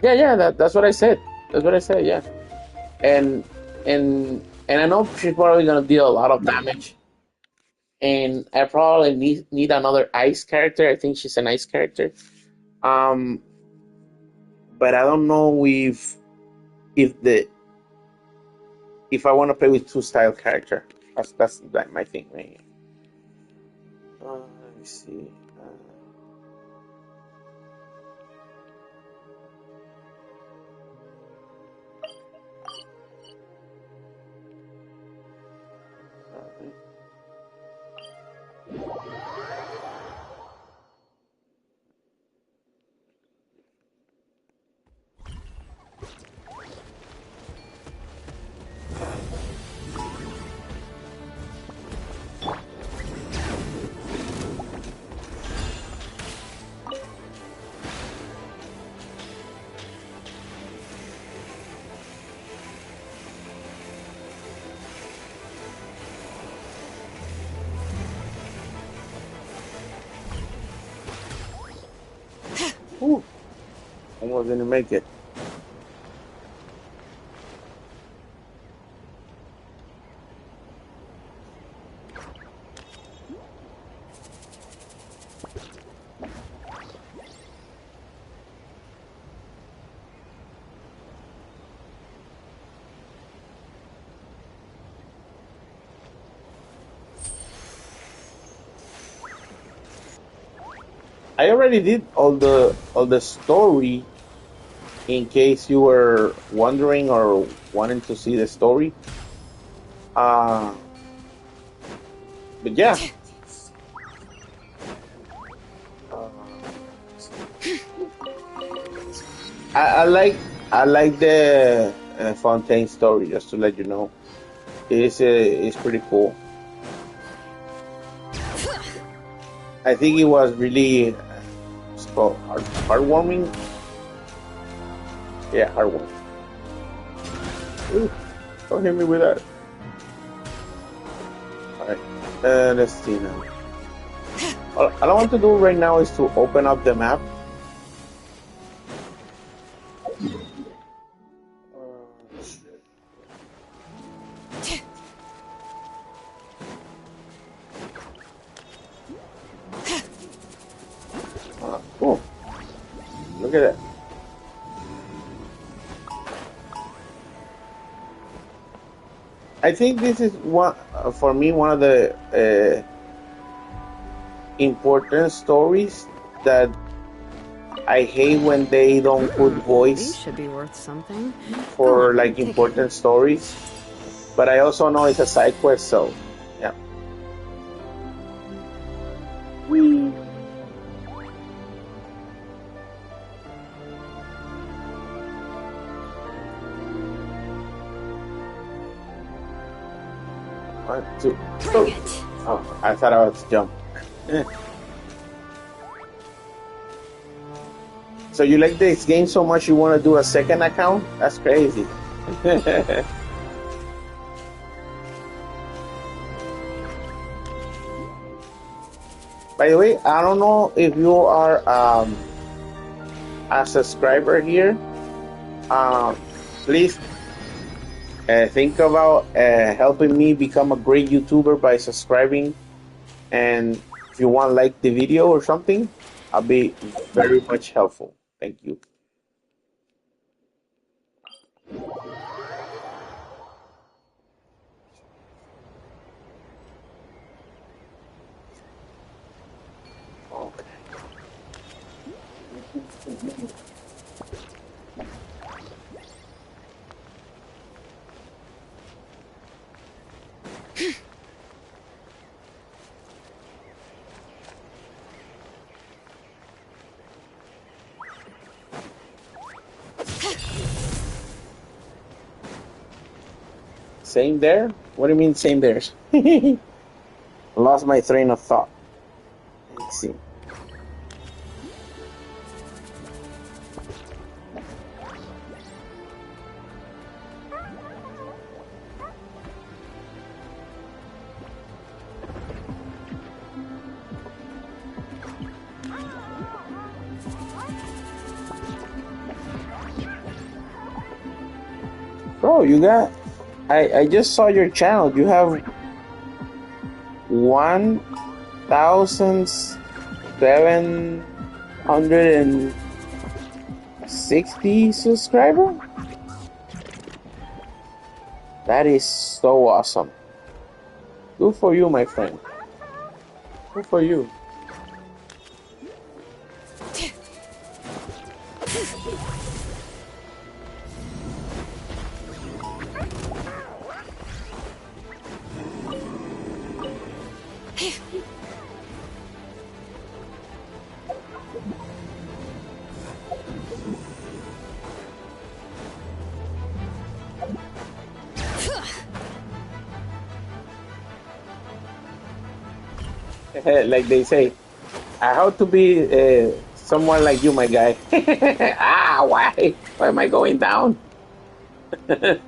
Yeah, that's what I said. That's what I said, yeah. And I know she's probably gonna deal a lot of damage. And I probably need another ice character. I think she's an ice character. Um, but I don't know if I want to play with two style character. That's like my thing right here. Let me see. Ooh, almost didn't make it. I already did all the story. In case you were wondering or wanting to see the story, but yeah, I like the Fontaine story. Just to let you know, it's pretty cool. I think it was really it's called heartwarming. Yeah, heartwarming. Ooh, don't hit me with that. Alright, let's see now. All I want to do right now is to open up the map. Cool. Look at that. I think this is one for me one of the important stories that I hate when they don't put These voice should be worth something. for like important stories. But I also know it's a side quest, so yeah. Whee! One, two, go. Oh, I thought I was to jump. So you like this game so much you want to do a second account? That's crazy. By the way, I don't know if you are a subscriber here. Please think about helping me become a great YouTuber by subscribing. And if you want to like the video or something, I'll be very much helpful. Thank you. Same there? What do you mean same there? Lost my train of thought. Let's see. Bro, you got... I just saw your channel. You have 1,760 subscribers? That is so awesome. Good for you, my friend. Good for you. Like they say, I hope to be someone like you, my guy. Ah, why? Why am I going down? Okay,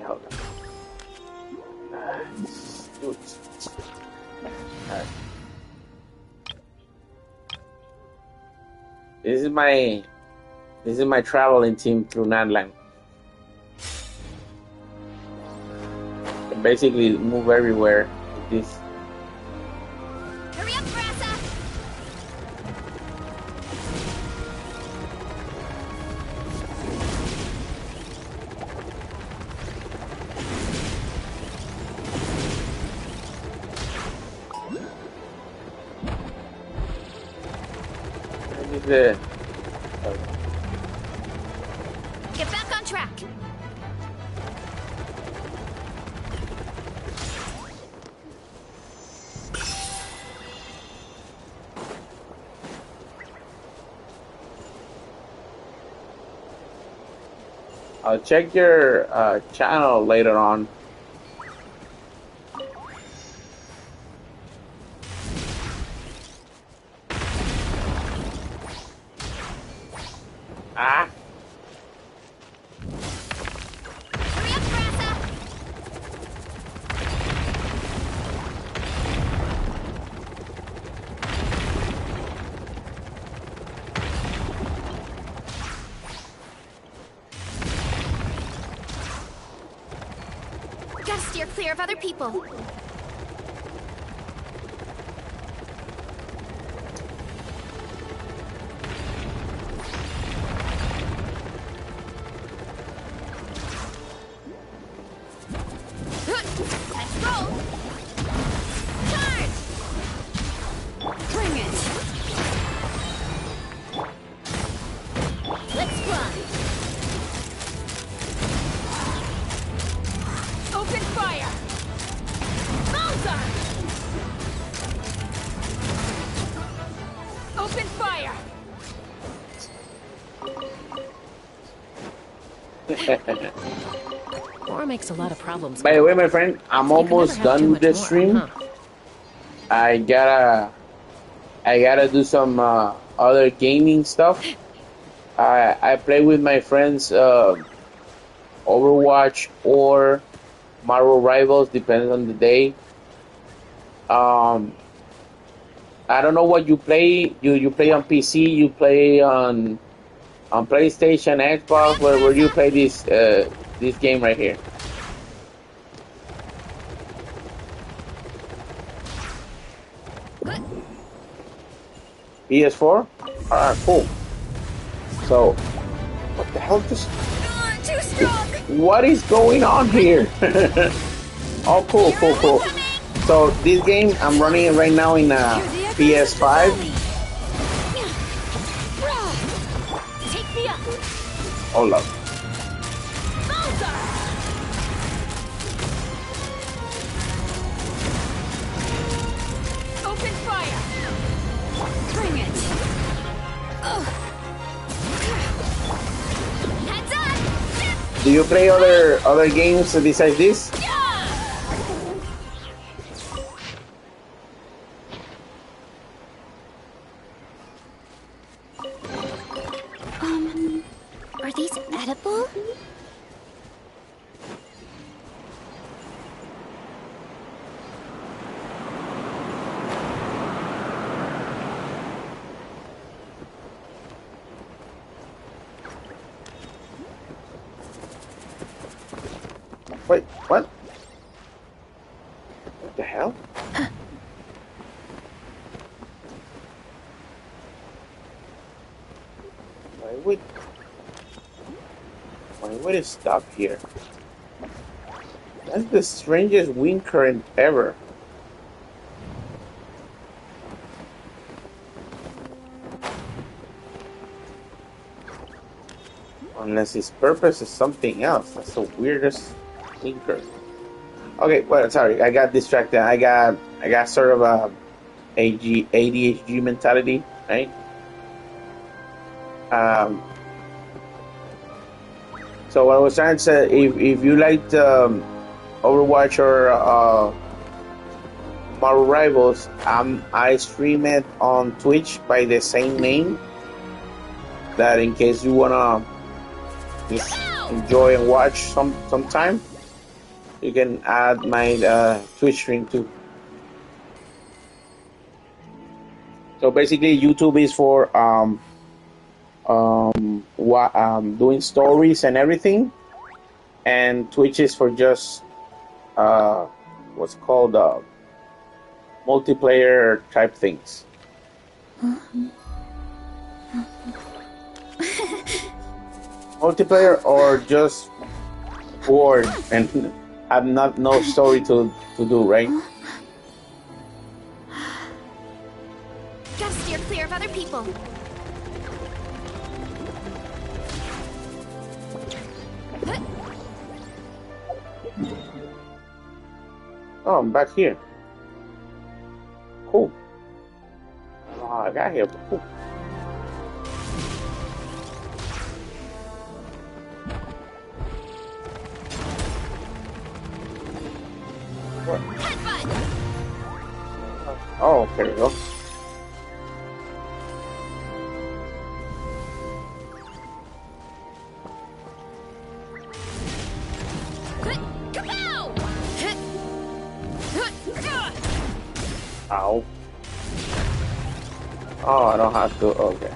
hold on. Dude. Right. This is my traveling team through Nadland. Basically move everywhere with this. Hurry up, Brassa! Get back on track. I'll check your channel later on. Ah. Hurry up, Brassa! Gotta steer clear of other people. War makes a lot of problems. By the way, my friend, I'm almost done with this stream. I gotta do some other gaming stuff. I play with my friends Overwatch or Marvel Rivals, depends on the day. I don't know what you play. You play on PC, you play on PlayStation, Xbox. Where you play this game right here? PS4? Alright, cool. So, what the hell just... Too strong. What is going on here? Oh, cool. So, this game, I'm running it right now in a PS5. Take me up. Hold up. Open fire. Bring it. Heads up. Do you play other games besides this? Are these edible? Wait, what? What the hell? Why would it stop here? That's the strangest wind current ever. Unless its purpose is something else. That's the weirdest wind current. Okay, well, sorry, I got distracted. I got sort of a ADHD mentality, right? So what I was trying to say, if you liked Overwatch or Marvel Rivals, I stream it on Twitch by the same name. That in case you wanna just enjoy and watch sometime, you can add my Twitch stream too. So basically, YouTube is for doing stories and everything, and Twitch is for just what's called multiplayer type things. Multiplayer or just bored and have no story to do, right? Gotta steer clear of other people. Oh, I'm back here. Cool. Oh, I got here, but cool. What? Oh, there we go. Ow. Oh, I don't have to. Okay.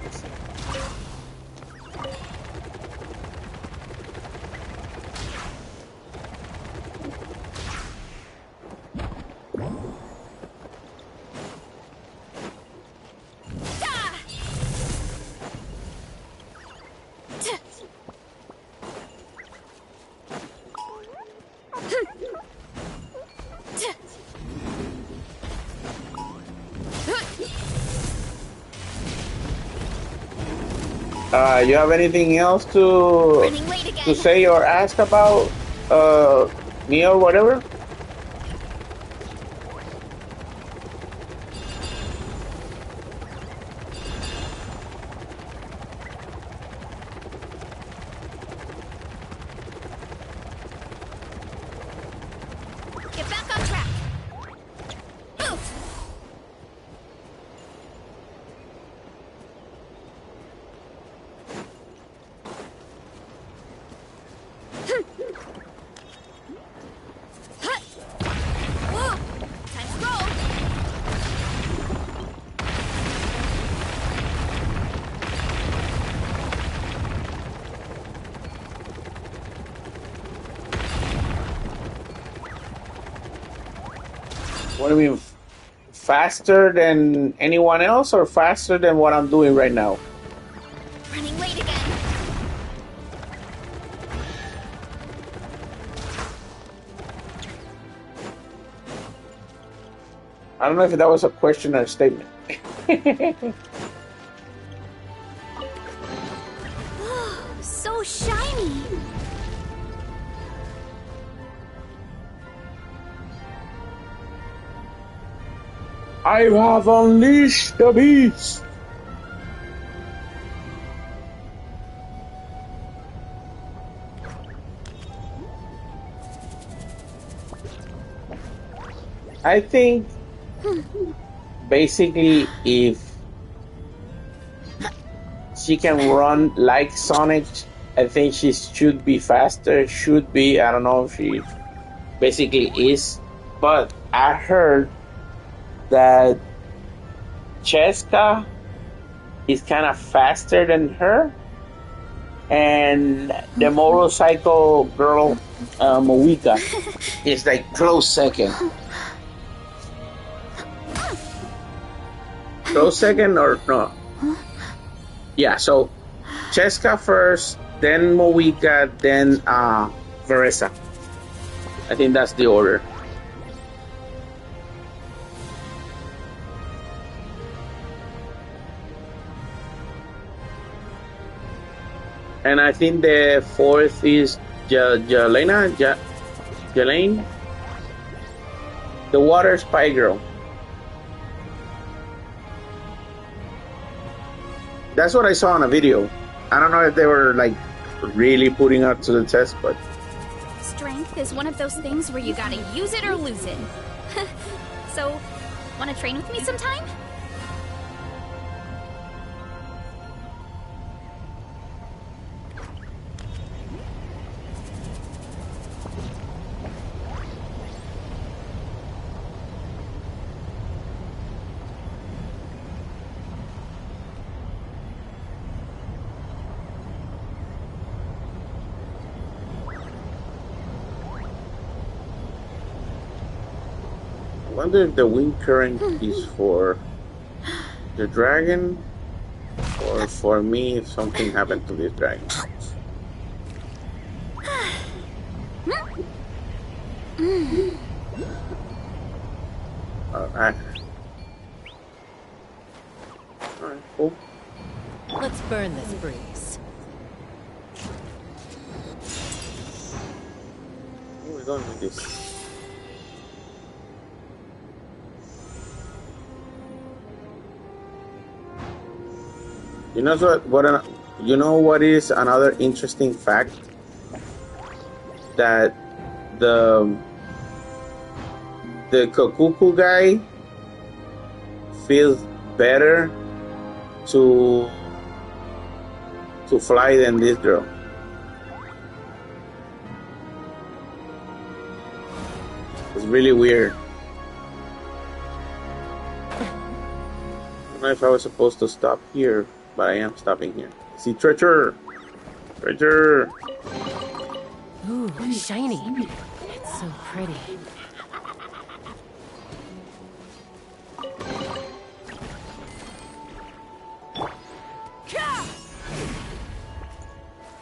You have anything else to say or ask about me or whatever? Whoa! Time to roll! What do you mean? Faster than anyone else or faster than what I'm doing right now? Running late again. I don't know if that was a question or a statement. So shiny. I have unleashed the beast. I think basically if she can run like Sonic, I think she should be faster. Should be. I don't know if she basically is, but I heard that Cheska is kind of faster than her, and the motorcycle girl, Moika, is like close second. Close second or no? Yeah, so Cheska first, then Moika, then Veresa. I think that's the order. And I think the fourth is Jelena, Jelaine, the water spy girl. That's what I saw on a video. I don't know if they were like really putting up to the test, but Strength is one of those things where you gotta use it or lose it. So, wanna train with me sometime? I wonder if the wind current is for the dragon or for me if something happened to this dragon. Alright. Alright, cool. Let's burn this breeze. Where are we going with this? You know you know what is another interesting fact? That the Kokuku guy feels better to fly than this girl. It's really weird. I don't know if I was supposed to stop here, but I am stopping here. See treasure! Treasure! Ooh, shiny. It's so pretty.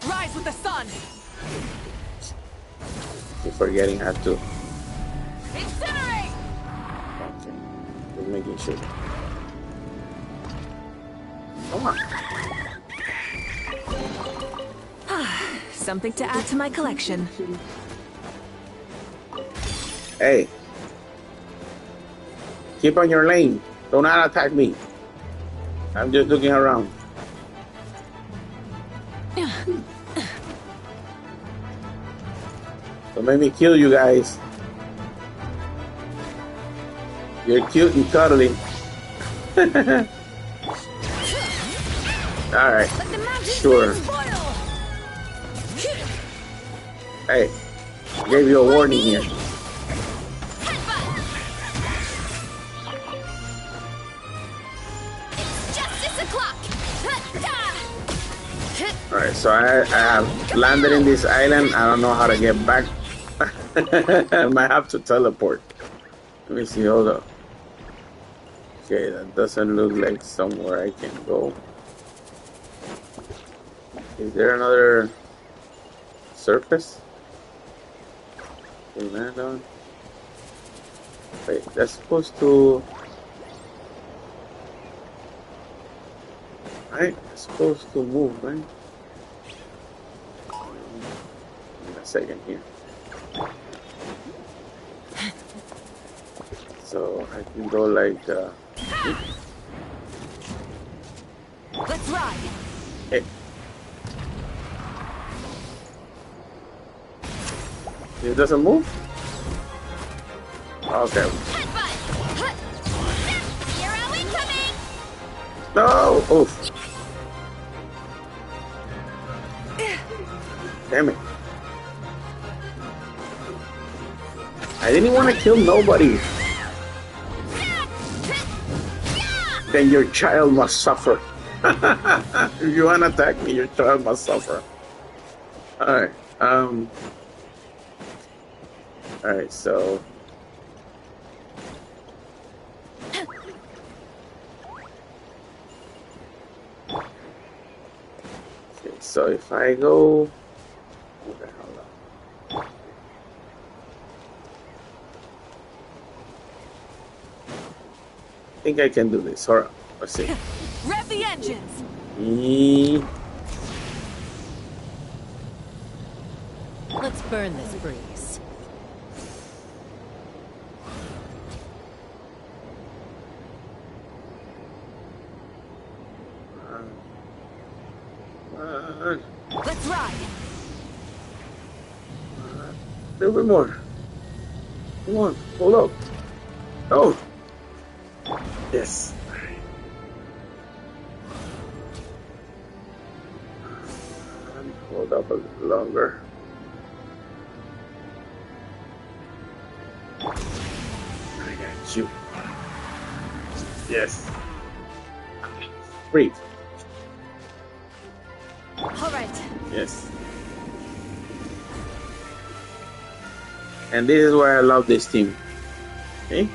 Rise with the sun! Keep forgetting how to. Incinerate! Okay. Just making sure. Come on. Something to add to my collection. Hey. Keep on your lane. Do not attack me. I'm just looking around. Don't make me kill you guys. You're cute and cuddly. Alright. Sure. Hey, I gave you a warning here. Alright, so I have landed in this island. I don't know how to get back. I might have to teleport. Let me see, hold up. Okay, that doesn't look like somewhere I can go. Is there another surface to land on? Wait, that's supposed to... Right? It's supposed to move, right? In a second here. So I can go like Let's ride. Hey. It doesn't move? Okay. No! Oof. Damn it. I didn't want to kill nobody. Then your child must suffer. If you want to attack me, your child must suffer. Alright, alright, so... Okay, so if I go... Okay, hold on. I think I can do this. Alright, let's see. Rev the engines. Let's burn this breeze. Let's ride. A little bit more. Come on, hold up. Oh! Yes. Hold up a little longer. I got you. Yes. Breathe. All right. Yes. And this is why I love this team. Okay?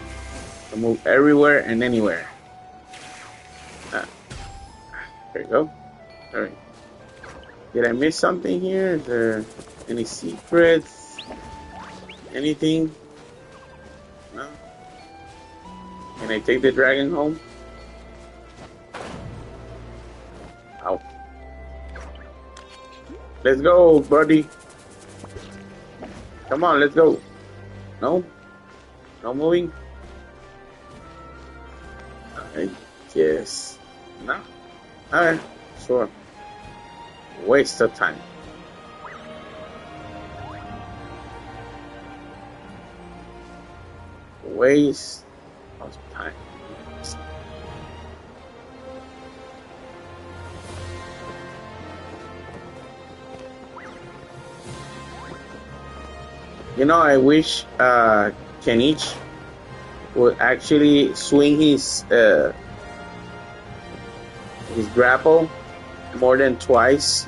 I move everywhere and anywhere. There you go. Alright. Did I miss something here? Is there any secrets? Anything? No? Can I take the dragon home? Ow. Let's go, buddy. Come on, let's go. No? No moving? I guess. No? Alright, sure. Waste of time. Waste of time. You know, I wish Kenichi would actually swing his grapple more than twice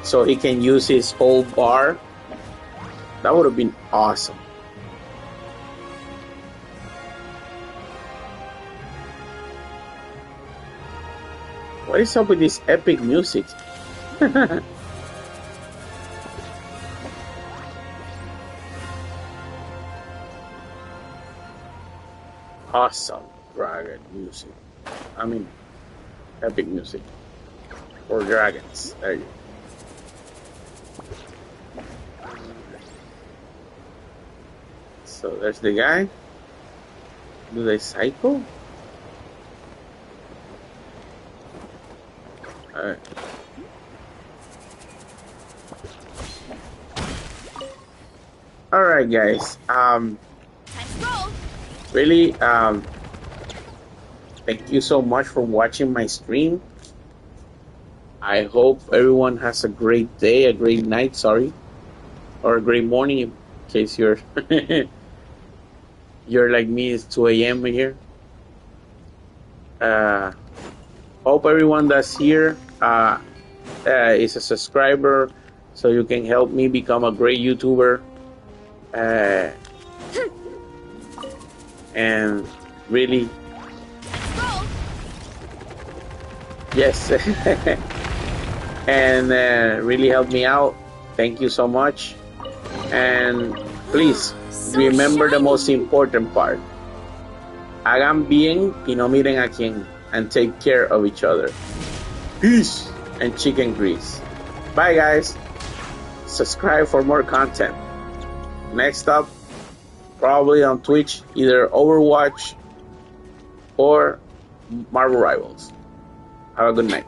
so he can use his whole bar. That would have been awesome. What is up with this epic music? Awesome dragon music. I mean, epic music for dragons. There you go. So there's the guy. Do they cycle? Alright. Alright guys. Really, thank you so much for watching my stream. I hope everyone has a great day, a great night, sorry. or great morning in case you're you're like me. It's 2 a.m. here. Hope everyone that's here is a subscriber, so you can help me become a great YouTuber. And really, yes, and really help me out. Thank you so much. And please remember the most important part. Hagan bien y no miren a quién, and take care of each other. Peace and chicken grease. Bye guys. Subscribe for more content. Next up, probably on Twitch, either Overwatch or Marvel Rivals. Have a good night.